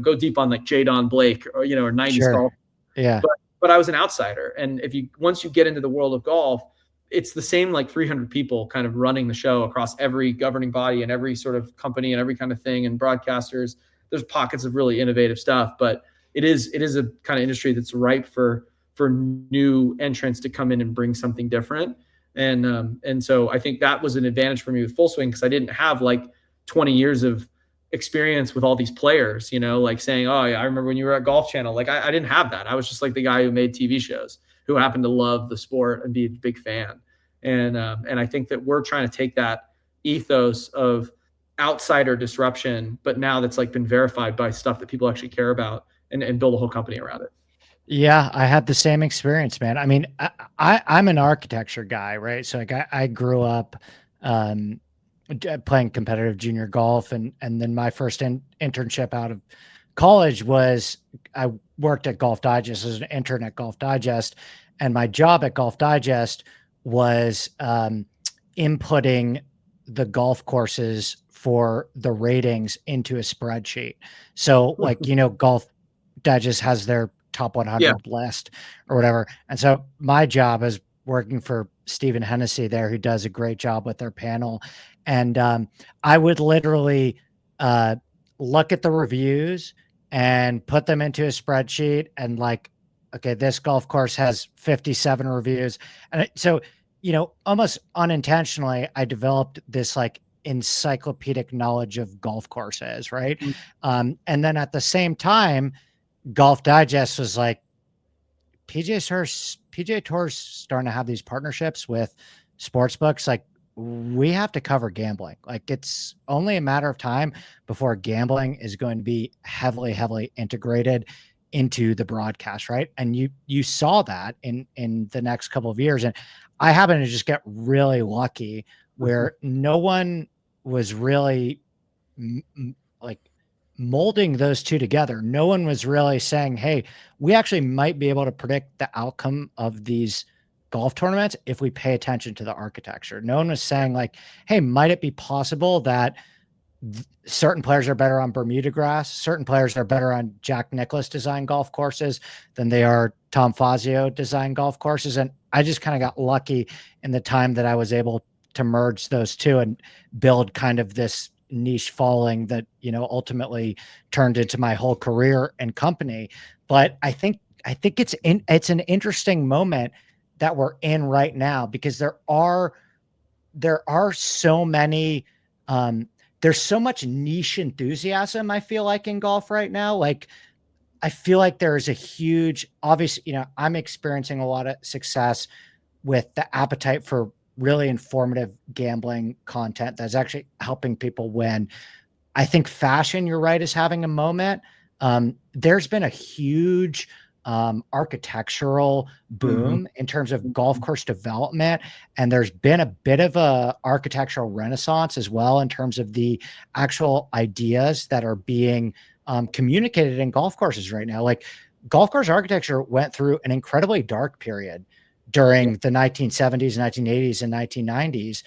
go deep on like Jadon Blake or 90s golf. Yeah. But I was an outsider. And once you get into the world of golf, it's the same like 300 people kind of running the show across every governing body and every sort of company and every kind of thing, and broadcasters. There's pockets of really innovative stuff, but it is a kind of industry that's ripe for new entrants to come in and bring something different. And so I think that was an advantage for me with Full Swing, because I didn't have like 20 years of experience with all these players, like saying, oh, yeah, I remember when you were at Golf Channel. Like I didn't have that. I was just like the guy who made TV shows, who happened to love the sport and be a big fan. And I think that we're trying to take that ethos of outsider disruption, but now that's like been verified by stuff that people actually care about, and build a whole company around it. Yeah, I had the same experience, man. I mean, I'm an architecture guy, right? So like I grew up playing competitive junior golf, and then my first internship out of college was I worked at Golf Digest as an intern at Golf Digest, and my job at Golf Digest was inputting the golf courses for the ratings into a spreadsheet. So, like, Golf Digest has their top Yeah. 100 list or whatever. And so my job is working for Stephen Hennessy there, who does a great job with their panel. And I would literally uh, look at the reviews and put them into a spreadsheet and like, okay, this golf course has 57 reviews. And so, almost unintentionally, I developed this like encyclopedic knowledge of golf courses, right? Mm. And then at the same time, Golf Digest was like, PGA Tour's starting to have these partnerships with sports books. Like, we have to cover gambling. Like, it's only a matter of time before gambling is going to be heavily, heavily integrated into the broadcast, right? And you saw that in the next couple of years. And I happen to just get really lucky Mhm. where no one was really like molding those two together. No one was really saying, "Hey, we actually might be able to predict the outcome of these golf tournaments if we pay attention to the architecture." No one was saying like, "Hey, might it be possible that certain players are better on Bermuda grass, certain players are better on Jack Nicklaus design golf courses than they are Tom Fazio design golf courses." And I just kind of got lucky in the time that I was able to merge those two and build kind of this niche following that, ultimately turned into my whole career and company. But I think it's an interesting moment that we're in right now because there are so many um there's so much niche enthusiasm, I feel like, in golf right now. Like, I feel like there is a huge, obviously, I'm experiencing a lot of success with the appetite for really informative gambling content that's actually helping people win. I think fashion, you're right, is having a moment. There's been a huge architectural Mhm. boom in terms of golf Mhm. course development, and there's been a bit of a architectural renaissance as well in terms of the actual ideas that are being communicated in golf courses right now. Like, golf course architecture went through an incredibly dark period Yeah. during the 1970s, 1980s, and 1990s.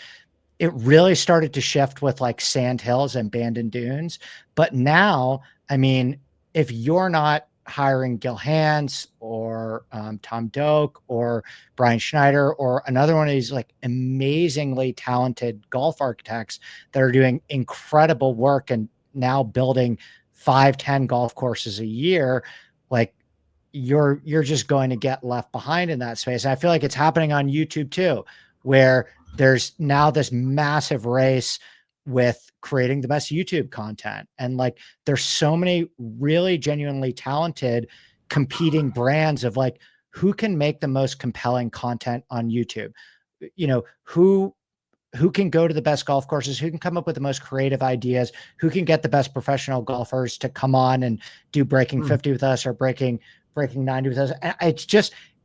It really started to shift with like sand hills and Bandon Dunes. But now, I mean, if you're not hiring Gil Hanse or Tom Doak or Brian Schneider or another one of these like amazingly talented golf architects that are doing incredible work and now building 5, 10 golf courses a year, like, you're just going to get left behind in that space. And I feel like it's happening on YouTube too, where there's now this massive race with creating the best YouTube content. And like, there's so many really genuinely talented competing brands of like, who can make the most compelling content on YouTube? Who can go to the best golf courses, who can come up with the most creative ideas, who can get the best professional golfers to come on and do breaking Mm. 50 with us or breaking 90 with us. And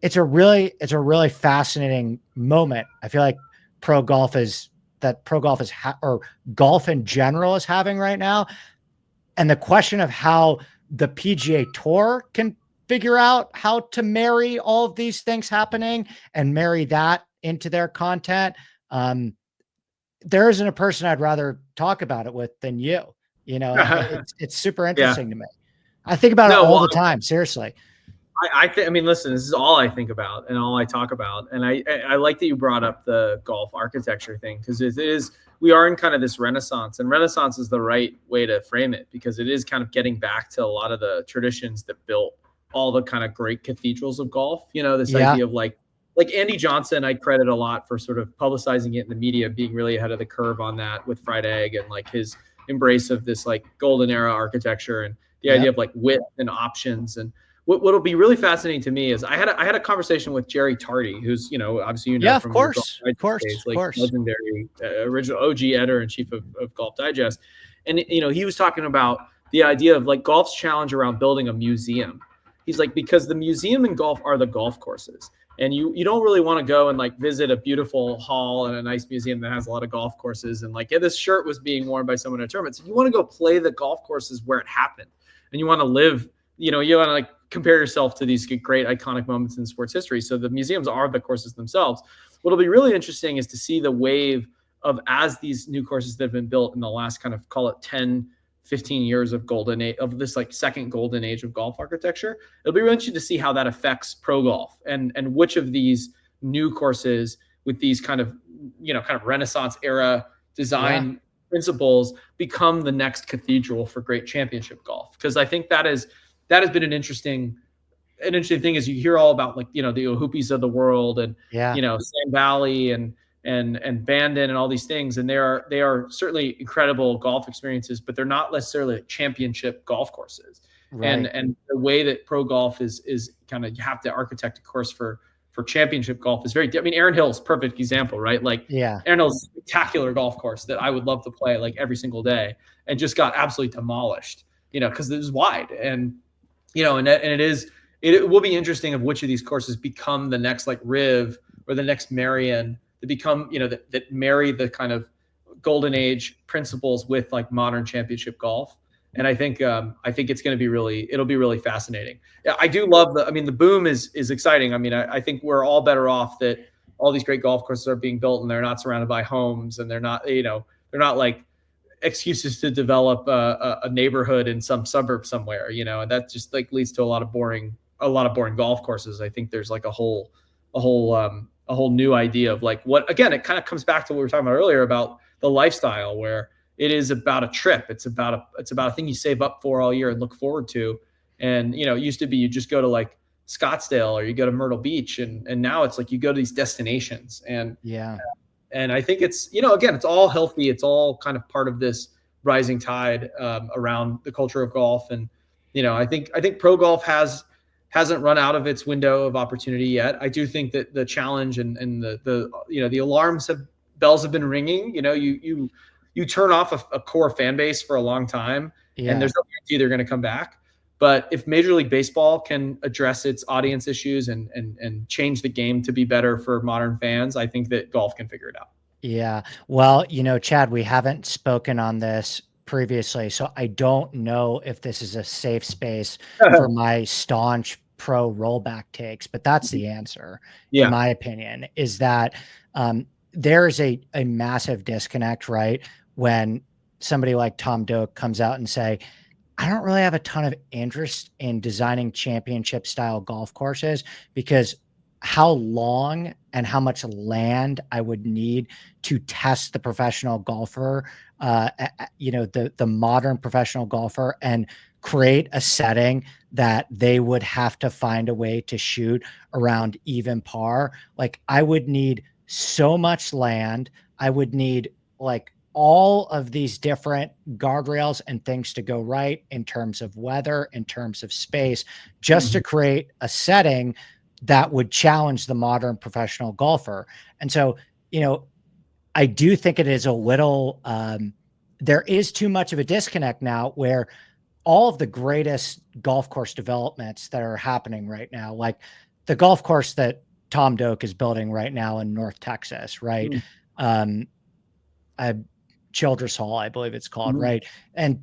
it's a really fascinating moment. I feel like pro golf is or golf in general is having right now. And the question of how the PGA Tour can figure out how to marry all of these things happening and marry that into their content. There isn't a person I'd rather talk about it with than you. It's super Yeah. interesting to me. I think about it No, all well, the time. Seriously. I mean, listen, this is all I think about and all I talk about. And I like that you brought up the golf architecture thing because it is, we are in kind of this renaissance, and renaissance is the right way to frame it because it is kind of getting back to a lot of the traditions that built all the kind of great cathedrals of golf. This Yeah. idea of like Andy Johnson, I credit a lot for sort of publicizing it in the media, being really ahead of the curve on that with Fried Egg and like his embrace of this like golden era architecture and the idea Yep. of like width and options. And what'll be really fascinating to me is I had a conversation with Jerry Tardy, who's obviously Yeah, of from your Golf course. Of Digest course. days, Of like course. legendary original OG editor in chief of Golf Digest, and he was talking about the idea of like golf's challenge around building a museum. He's like, because the museum in golf are the golf courses, and you don't really want to go and like visit a beautiful hall and a nice museum that has a lot of golf courses and like, yeah, this shirt was being worn by someone in a tournament. So you want to go play the golf courses where it happened, and you want to live, you want to like compare yourself to these great iconic moments in sports history. So the museums are the courses themselves. What'll be really interesting is to see the wave of as these new courses that have been built in the last kind of call it 10, 15 years of golden age of this like second golden age of golf architecture. It'll be really interesting to see how that affects pro golf and which of these new courses with these kind of kind of Renaissance era Yeah. design principles become the next cathedral for great championship golf. Because I think that has been an interesting thing is you hear all about like the Ohupis of the world and Yeah. Sand Valley and Bandon and all these things, and they are certainly incredible golf experiences, but they're not necessarily championship golf courses. And Right. the way that pro golf is kind of you have to architect a course for championship golf is very. I mean, Aaron Hill's perfect example, right? Like Yeah. Aaron Hill's spectacular golf course that I would love to play like every single day, and just got absolutely demolished, because it was wide and and it is it will be interesting of which of these courses become the next like Riv or the next Marion that become that marry the kind of golden age principles with like modern championship golf. And I think it's going to be it'll be really fascinating. Yeah, I do love the boom is exciting. I mean, I think we're all better off that all these great golf courses are being built and they're not surrounded by homes and they're not they're not like excuses to develop a neighborhood in some suburb somewhere, and that just like leads to a lot of boring golf courses. I think there's like a whole new idea of like what, again, it kind of comes back to what we were talking about earlier about the lifestyle where it is about a trip. It's about a thing you save up for all year and look forward to. And, it used to be you just go to like Scottsdale or you go to Myrtle Beach and now it's like you go to these destinations Yeah. and I think it's, again, it's all healthy. It's all kind of part of this rising tide around the culture of golf. And, I think pro golf hasn't run out of its window of opportunity yet. I do think that the challenge and the bells have been ringing. You turn off a core fan base for a long time, and Yeah. there's no guarantee they're going to come back. But if Major League Baseball can address its audience issues and change the game to be better for modern fans, I think that golf can figure it out. Yeah. Well, Chad, we haven't spoken on this previously, so I don't know if this is a safe space for my staunch pro rollback takes, but that's the answer, in Yeah. my opinion, is that there is a massive disconnect, right? When somebody like Tom Doak comes out and say, I don't really have a ton of interest in designing championship style golf courses because how long and how much land I would need to test the professional golfer, the modern professional golfer, and create a setting that they would have to find a way to shoot around even par. Like I would need so much land. I would need like all of these different guardrails and things to go right in terms of weather, in terms of space, just to Mhm. create a setting that would challenge the modern professional golfer. And so, I do think it is a little, there is too much of a disconnect now where all of the greatest golf course developments that are happening right now, like the golf course that Tom Doak is building right now in North Texas, right? Mhm. Um, I Childress Hall, I believe it's called, Mhm. right? And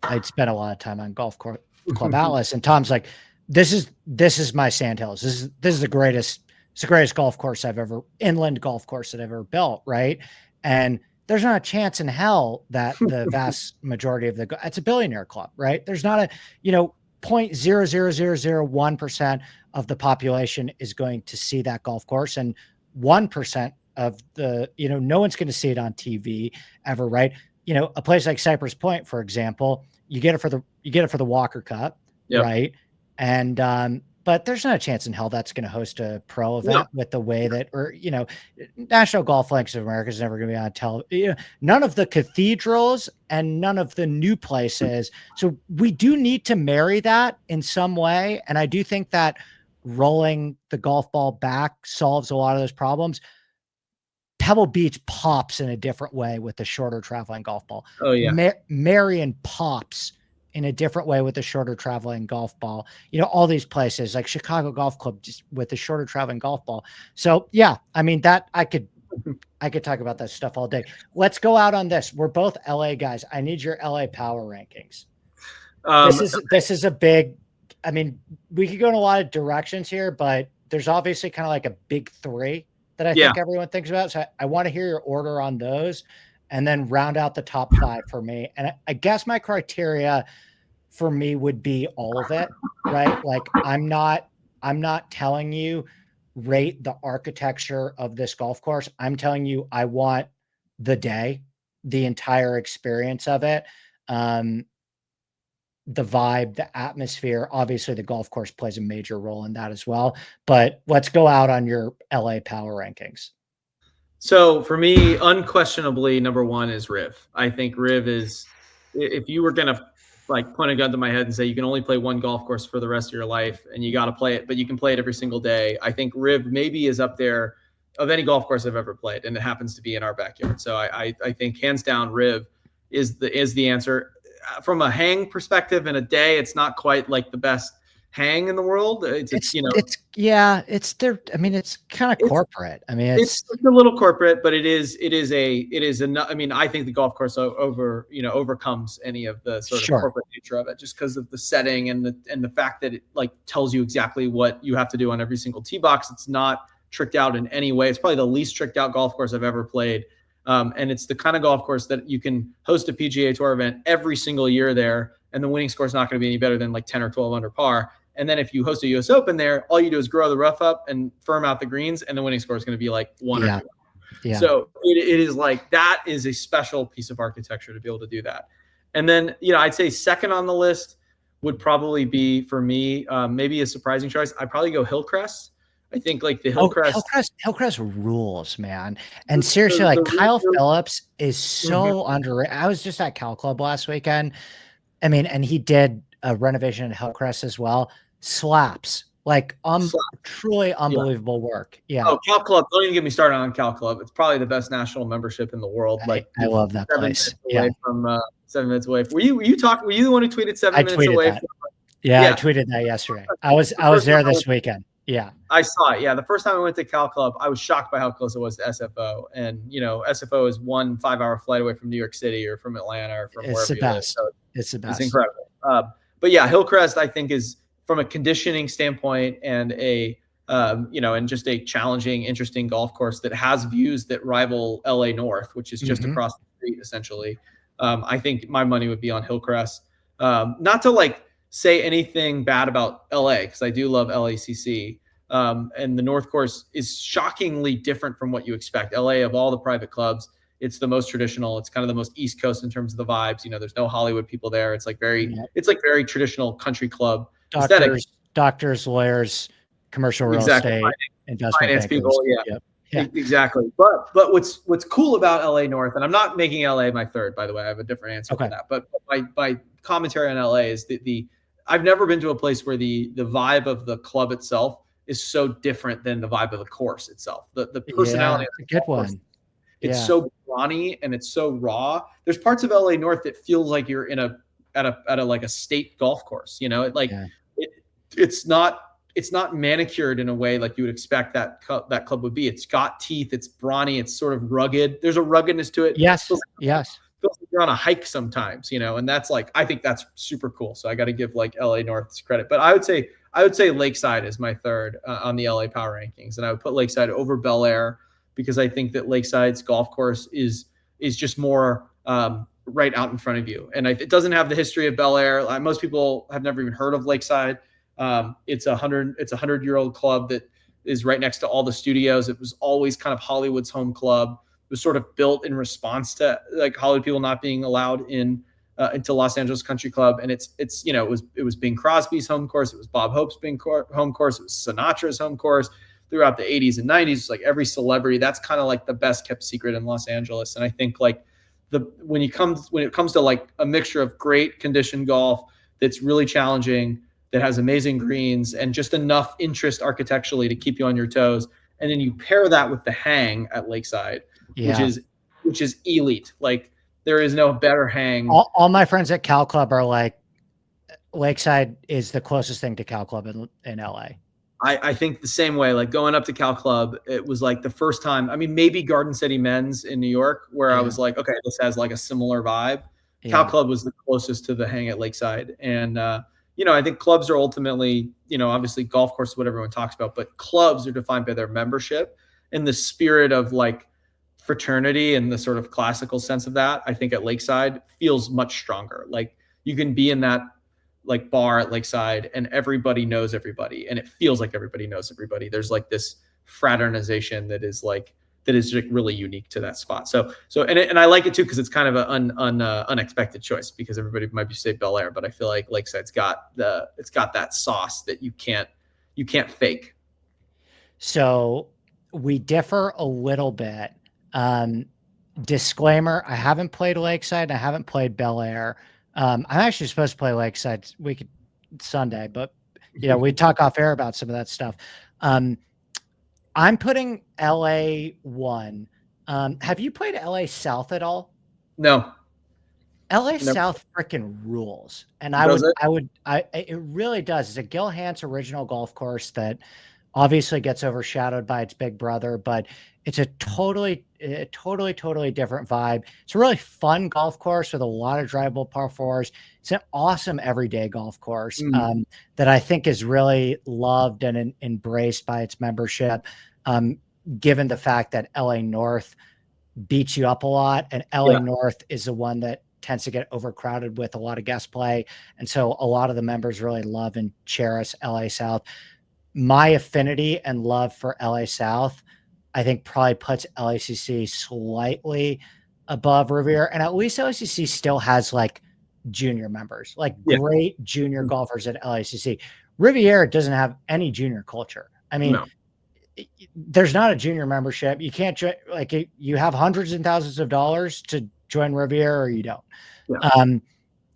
I'd spent a lot of time on Club Atlas, and Tom's like, this is my sandhills. This is the greatest. It's the greatest golf course inland golf course that I've ever built, right? And there's not a chance in hell that the vast majority of it's a billionaire club, right? There's not a, 0.00001% of the population is going to see that golf course, and 1% of no one's going to see it on TV ever, right? A place like Cypress Point, for example, you get it for the Walker Cup, Yep. right? And but there's not a chance in hell that's going to host a pro No. event with the way that, or National Golf Links of America is never going to be on television. None of the cathedrals and none of the new places. So we do need to marry that in some way, and I do think that rolling the golf ball back solves a lot of those problems. Pebble Beach pops in a different way with the shorter traveling golf ball. Oh yeah. Marion pops in a different way with the shorter traveling golf ball. All these places like Chicago Golf Club just with the shorter traveling golf ball. So yeah, I mean that I could talk about that stuff all day. Let's go out on this. We're both LA guys. I need your LA power rankings. This Um, is a big, I mean, we could go in a lot of directions here, but there's obviously kind of like a big three that I Yeah. think everyone thinks about. So I want to hear your order on those and then round out the top 5 for me. And I guess my criteria for me would be all of it, right? Like I'm not telling you rate the architecture of this golf course. I'm telling you I want the day, the entire experience of it. Um, the vibe, the atmosphere. Obviously, the golf course plays a major role in that as well. But let's go out on your LA power rankings. So for me, unquestionably, number one is Riv. I think Riv is, if you were gonna like point a gun to my head and say you can only play one golf course for the rest of your life and you got to play it, but you can play it every single day. I think Riv maybe is up there of any golf course I've ever played, and it happens to be in our backyard. So I think hands down Riv is the answer. From a hang perspective in a day, it's not quite like the best hang in the world. It's It's you know it's yeah, it's there. I mean, it's kind of it's corporate. I mean, it's it's a little corporate, but I mean, I think the golf course overcomes any of the sort of sure. corporate nature of it, just because of the setting and the fact that it like tells you exactly what you have to do on every single tee box. It's not tricked out in any way. It's probably the least tricked out golf course I've ever played. And it's the kind of golf course that you can host a PGA Tour event every single year there, and the winning score is not going to be any better than like 10 or 12 under par. And then if you host a US Open there, all you do is grow the rough up and firm out the greens, and the winning score is going to be like one or Yeah, two. yeah. So it is like that is a special piece of architecture to be able to do that. And then, I'd say second on the list would probably be for me, maybe a surprising choice. I'd probably go Hillcrest. I think like the Oh, Hillcrest, Hillcrest rules, man. And the, seriously, the, like Kyle the, Phillips is Mhm. so underrated. I was just at Cal Club last weekend. I mean, and he did a renovation at Hillcrest as well. Slaps. Like truly Yeah. unbelievable work. Yeah. Oh, Cal Club. Don't even get me started on Cal Club. It's probably the best national membership in the world. I, Like I you're love that 7 minutes place. away Yeah. from 7 minutes away. Were you the one who tweeted I 7 minutes tweeted away that. from? Yeah, I Yeah. tweeted that yesterday. The I was first time there this weekend. Yeah. I saw it. Yeah. The first time I went to Cal Club, I was shocked by how close it was to SFO. And, SFO is 1 5-hour flight away from New York City or from Atlanta or from It's wherever the you live. best. So It's the it's best. incredible. But yeah, Hillcrest, I think, is from a conditioning standpoint and and just a challenging, interesting golf course that has views that rival LA North, which is just Hmm. across the street, essentially. I think my money would be on Hillcrest. Not to like say anything bad about LA, because I do love LACC. And the North Course is shockingly different from what you expect. LA, of all the private clubs, it's the most traditional. It's kind of the most East Coast in terms of the vibes. There's no Hollywood people there. Yeah. It's like very traditional country club aesthetic. Doctors, lawyers, commercial real Exactly. estate, investment Finance people. bankers. Yeah. Yep. Yeah. Exactly. But what's cool about LA North, and I'm not making LA my third, by the way. I have a different answer for Okay. that. But my commentary on LA is the I've never been to a place where the vibe of the club itself is so different than the vibe of the course itself. The Yeah. personality of A the good golf course, one. it's Yeah. so brawny and it's so raw. There's parts of LA North that feels like you're in at a like a state golf course. Yeah. It, it's not manicured in a way like you would expect that club would be. It's got teeth. It's brawny. It's sort of rugged. There's a ruggedness to it. Yes. Yes. Feels like you're on a hike sometimes, and that's like I think that's super cool. So I got to give like LA North's credit, but I would say Lakeside is my third on the LA Power Rankings, and I would put Lakeside over Bel Air because I think that Lakeside's golf course is just more right out in front of you, and it doesn't have the history of Bel Air. Most people have never even heard of Lakeside. It's a 100-year-old club that is right next to all the studios. It was always kind of Hollywood's home club. It was sort of built in response to like Hollywood people not being allowed into Los Angeles Country Club, and it was Bing Crosby's home course. It was Bob Hope's home course. It was Sinatra's home course throughout the 80s and 90s. It's like every celebrity. That's kind of like the best kept secret in Los Angeles. And I think like when it comes to like a mixture of great conditioned golf that's really challenging, that has amazing greens and just enough interest architecturally to keep you on your toes, and then you pair that with the hang at Lakeside, which Yeah. is elite. Like there is no better hang. All my friends at Cal Club are like, Lakeside is the closest thing to Cal Club in LA. I think the same way, like going up to Cal Club, it was like the first time, I mean, maybe Garden City Men's in New York, where I Yeah. was like, okay, this has like a similar vibe. Cal Yeah. Club was the closest to the hang at Lakeside. And, I think clubs are ultimately, obviously golf course is what everyone talks about, but clubs are defined by their membership. in the spirit of like fraternity and the sort of classical sense of that, I think at Lakeside feels much stronger. Like you can be in that like bar at Lakeside and everybody knows everybody and it feels like everybody knows everybody. There's like this fraternization that is like really unique to that spot. And I like it too because it's kind of an unexpected choice because everybody might be say Bel Air, but I feel like Lakeside's got that sauce that you can't fake. So we differ a little bit. Disclaimer: I haven't played Lakeside. I haven't played Bel Air. I'm actually supposed to play Lakeside Sunday, but we talk off air about some of that stuff. I'm putting LA 1. Have you played LA South at all? No. LA South freaking rules. And it really does. It's a Gil Hanse original golf course that obviously gets overshadowed by its big brother, but it's a totally different vibe. It's a really fun golf course with a lot of drivable par fours. It's an awesome everyday golf course that I think is really loved and embraced by its membership, given the fact that LA North beats you up a lot, and LA North is the one that tends to get overcrowded with a lot of guest play. And so a lot of the members really love and cherish LA South. My affinity and love for LA South, I think probably puts LACC slightly above Riviera. And at least LACC still has like junior members, like great junior golfers at LACC. Riviera doesn't have any junior culture. I mean, there's not a junior membership. You can't join, like you have hundreds and thousands of dollars to join Riviera or you don't.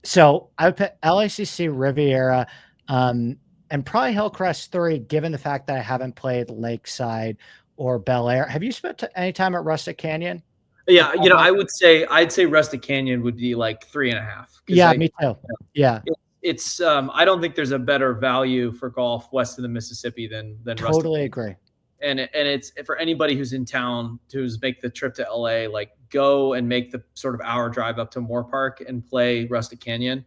So I would put LACC, Riviera, and probably Hillcrest 3, given the fact that I haven't played Lakeside or Bel Air. Have you spent any time at Rustic Canyon? Yeah, I'd say Rustic Canyon would be like 3.5. Yeah, me too. Yeah. It's I don't think there's a better value for golf west of the Mississippi than totally Rustic. Agree. And it's for anybody who's in town to make the trip to LA, like go and make the sort of hour drive up to Moore Park and play Rustic Canyon.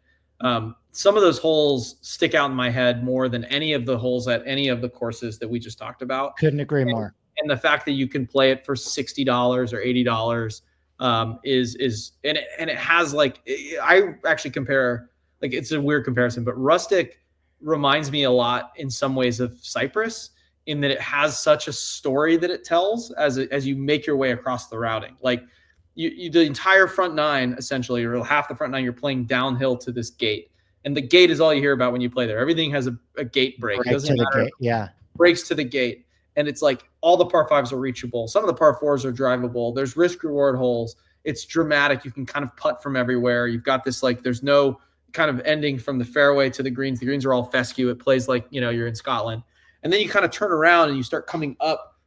Some of those holes stick out in my head more than any of the holes at any of the courses that we just talked about. Couldn't agree more. And the fact that you can play it for $60 or $80 and it has like, I actually compare, like it's a weird comparison, but Rustic reminds me a lot in some ways of Cypress, in that it has such a story that it tells as you make your way across the routing. Like you the entire front nine, essentially, or half the front nine, you're playing downhill to this gate. And the gate is all you hear about when you play there. Everything has a gate break. It doesn't matter. Breaks to the gate. And it's like all the par fives are reachable. Some of the par fours are drivable. There's risk reward holes. It's dramatic. You can kind of putt from everywhere. You've got this, like, there's no kind of ending from the fairway to the greens. The greens are all fescue. It plays like, you're in Scotland. And then you kind of turn around and you start coming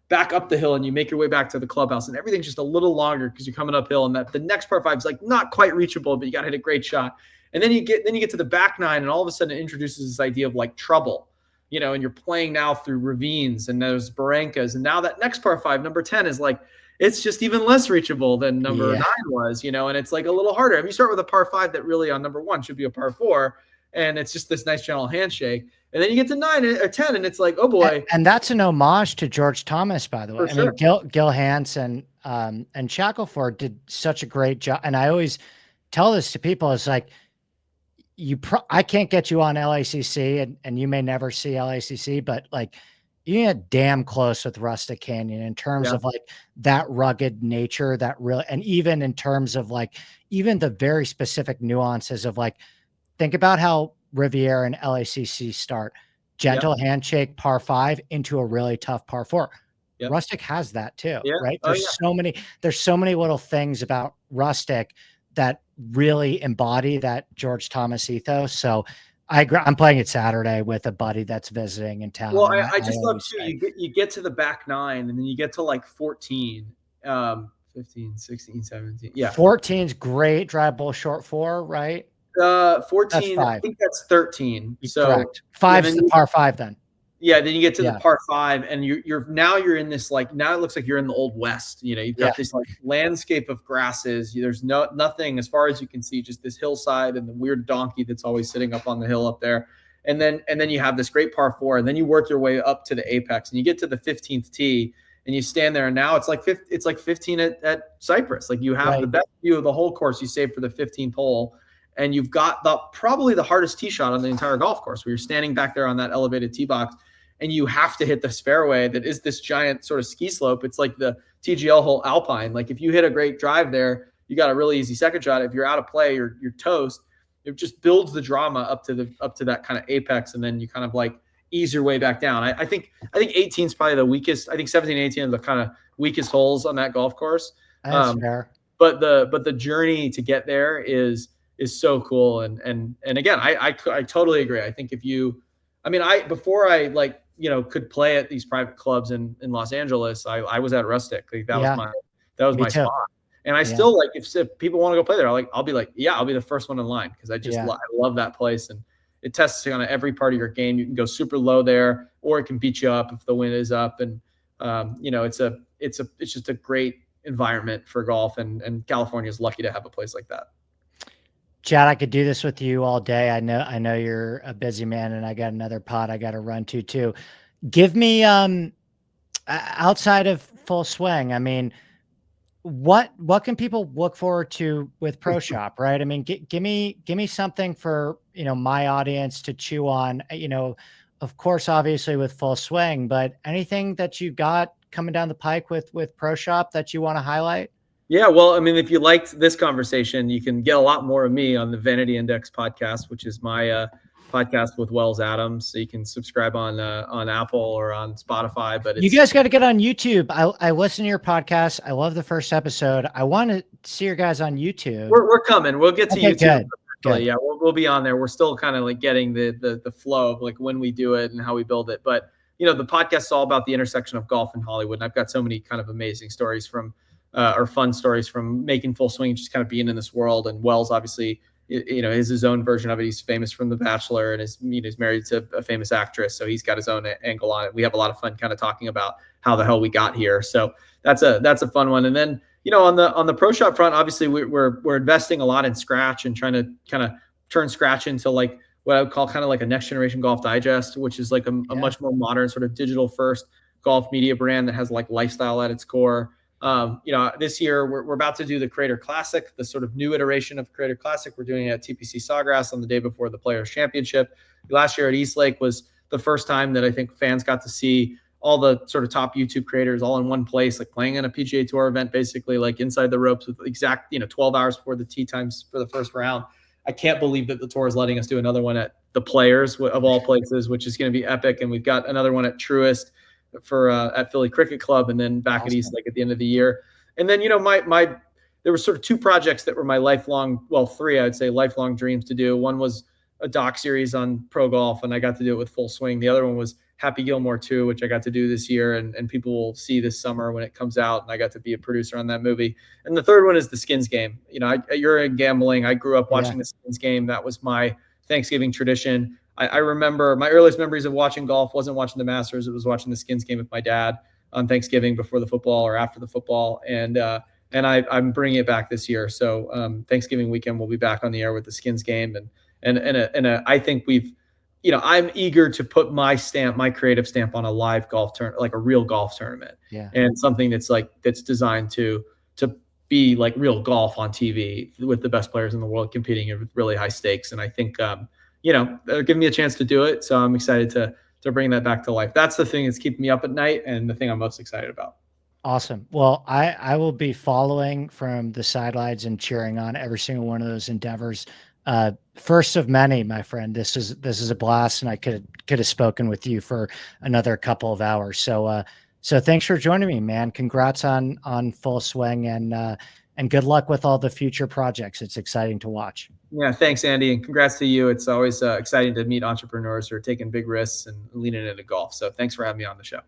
back up the hill, and you make your way back to the clubhouse, and everything's just a little longer because you're coming uphill, and that the next par five is like not quite reachable, but you got to hit a great shot. And then you get to the back nine, and all of a sudden it introduces this idea of like trouble, and you're playing now through ravines and there's barrancas. And now that next par five, number 10, is like, it's just even less reachable than number 9 was, and it's like a little harder. If you start with a par five that really on number 1 should be a par 4, and it's just this nice gentle handshake. And then you get to 9 or 10, and it's like, oh boy. And that's an homage to George Thomas, by the way. I mean, Gil Hanse and Shackelford did such a great job. And I always tell this to people: it's like, I can't get you on LACC, and you may never see LACC, but like, you get damn close with Rustic Canyon in terms of like that rugged nature, that really, and even in terms of like even the very specific nuances of like, think about how Riviera and LACC start. Gentle handshake par 5 into a really tough par 4. Rustic has that too, right? There's so many little things about Rustic that really embody that George Thomas ethos. So I agree. I'm playing it Saturday with a buddy that's visiting in town. Well, I just love too. You get to the back 9, and then you get to like 14, 15, 16, 17. Yeah. 14's great. Drivable short 4, right? 14, I think that's 13. So correct. 5's the par 5 then. Yeah, then you get to the par 5, and you're in this, like, now it looks like you're in the Old West. You've got this like landscape of grasses. There's nothing as far as you can see, just this hillside and the weird donkey that's always sitting up on the hill up there. And then you have this great par 4, and then you work your way up to the apex, and you get to the 15th tee, and you stand there, and now it's like 15 at Cypress. Like you have the Right. best view of the whole course you save for the 15th hole, and you've got probably the hardest tee shot on the entire golf course, where you're standing back there on that elevated tee box, and you have to hit this fairway that is this giant sort of ski slope. It's like the TGL hole Alpine. Like if you hit a great drive there, you got a really easy second shot. If you're out of play, you're toast. It just builds the drama up to that kind of apex, and then you kind of like ease your way back down. I think 18 is probably the weakest. I think 17 and 18 are the kind of weakest holes on that golf course. That's fair. But the journey to get there is so cool. And again, I totally agree. I think before I could play at these private clubs in Los Angeles, I was at Rustic. Like that was my spot. And I still like, if people want to go play there, I'll be like, yeah, I'll be the first one in line, because I love that place. And it tests on every part of your game. You can go super low there, or it can beat you up if the wind is up. And it's just a great environment for golf, and California is lucky to have a place like that. Chad, I could do this with you all day. I know you're a busy man, and I got another pod I got to run to too. Give me outside of Full Swing, I mean, what can people look forward to with Pro Shop, right? I mean, give me something for, my audience to chew on, of course, obviously with Full Swing, but anything that you got coming down the pike with Pro Shop that you want to highlight? Yeah, well, I mean, if you liked this conversation, you can get a lot more of me on the Vanity Index podcast, which is my podcast with Wells Adams. So you can subscribe on Apple or on Spotify. But you guys got to get on YouTube. I listen to your podcast. I love the first episode. I want to see your guys on YouTube. We're coming. We'll get to YouTube. Good. Yeah, we'll be on there. We're still kind of like getting the flow of like when we do it and how we build it. But the podcast is all about the intersection of golf and Hollywood. And I've got so many kind of amazing stories or fun stories from making Full Swing, just kind of being in this world. And Wells obviously, is his own version of it. He's famous from The Bachelor, and is married to a famous actress, so he's got his own angle on it. We have a lot of fun kind of talking about how the hell we got here. So that's a fun one. And then on the Pro Shop front, obviously we're investing a lot in Scratch and trying to kind of turn Scratch into like what I would call kind of like a next generation golf digest, which is like a much more modern sort of digital first golf media brand that has like lifestyle at its core. This year we're about to do the Creator Classic, the sort of new iteration of Creator Classic. We're doing it at TPC Sawgrass on the day before the Players Championship. Last year at Eastlake was the first time that I think fans got to see all the sort of top YouTube creators all in one place, like playing in a PGA Tour event, basically like inside the ropes with exact, 12 hours before the tee times for the first round. I can't believe that the tour is letting us do another one at the Players of all places, which is going to be epic. And we've got another one at Truist for at Philly Cricket Club, and then back at Eastlake at the end of the year. And then there were sort of two projects that were my three I would say lifelong dreams to do. One was a doc series on pro golf, and I got to do it with Full Swing. The other one was Happy Gilmore 2, which I got to do this year, and people will see this summer when it comes out, and I got to be a producer on that movie. And the third one is the Skins Game. You're in gambling. I grew up watching the Skins Game. That was my Thanksgiving tradition. I remember my earliest memories of watching golf wasn't watching the Masters. It was watching the Skins Game with my dad on Thanksgiving before the football or after the football. And I'm bringing it back this year. So Thanksgiving weekend, we'll be back on the air with the Skins Game. And I think I'm eager to put my creative stamp on a live golf tournament, like a real golf tournament, and something that's designed to be like real golf on TV with the best players in the world competing with really high stakes. And I think, they're giving me a chance to do it. So I'm excited to bring that back to life. That's the thing that's keeping me up at night, and the thing I'm most excited about. Awesome. Well, I will be following from the sidelines and cheering on every single one of those endeavors. First of many, my friend. This is a blast, and I could have spoken with you for another couple of hours. So thanks for joining me, man. Congrats on Full Swing, and good luck with all the future projects. It's exciting to watch. Yeah, thanks, Andy, and congrats to you. It's always exciting to meet entrepreneurs who are taking big risks and leaning into golf. So thanks for having me on the show.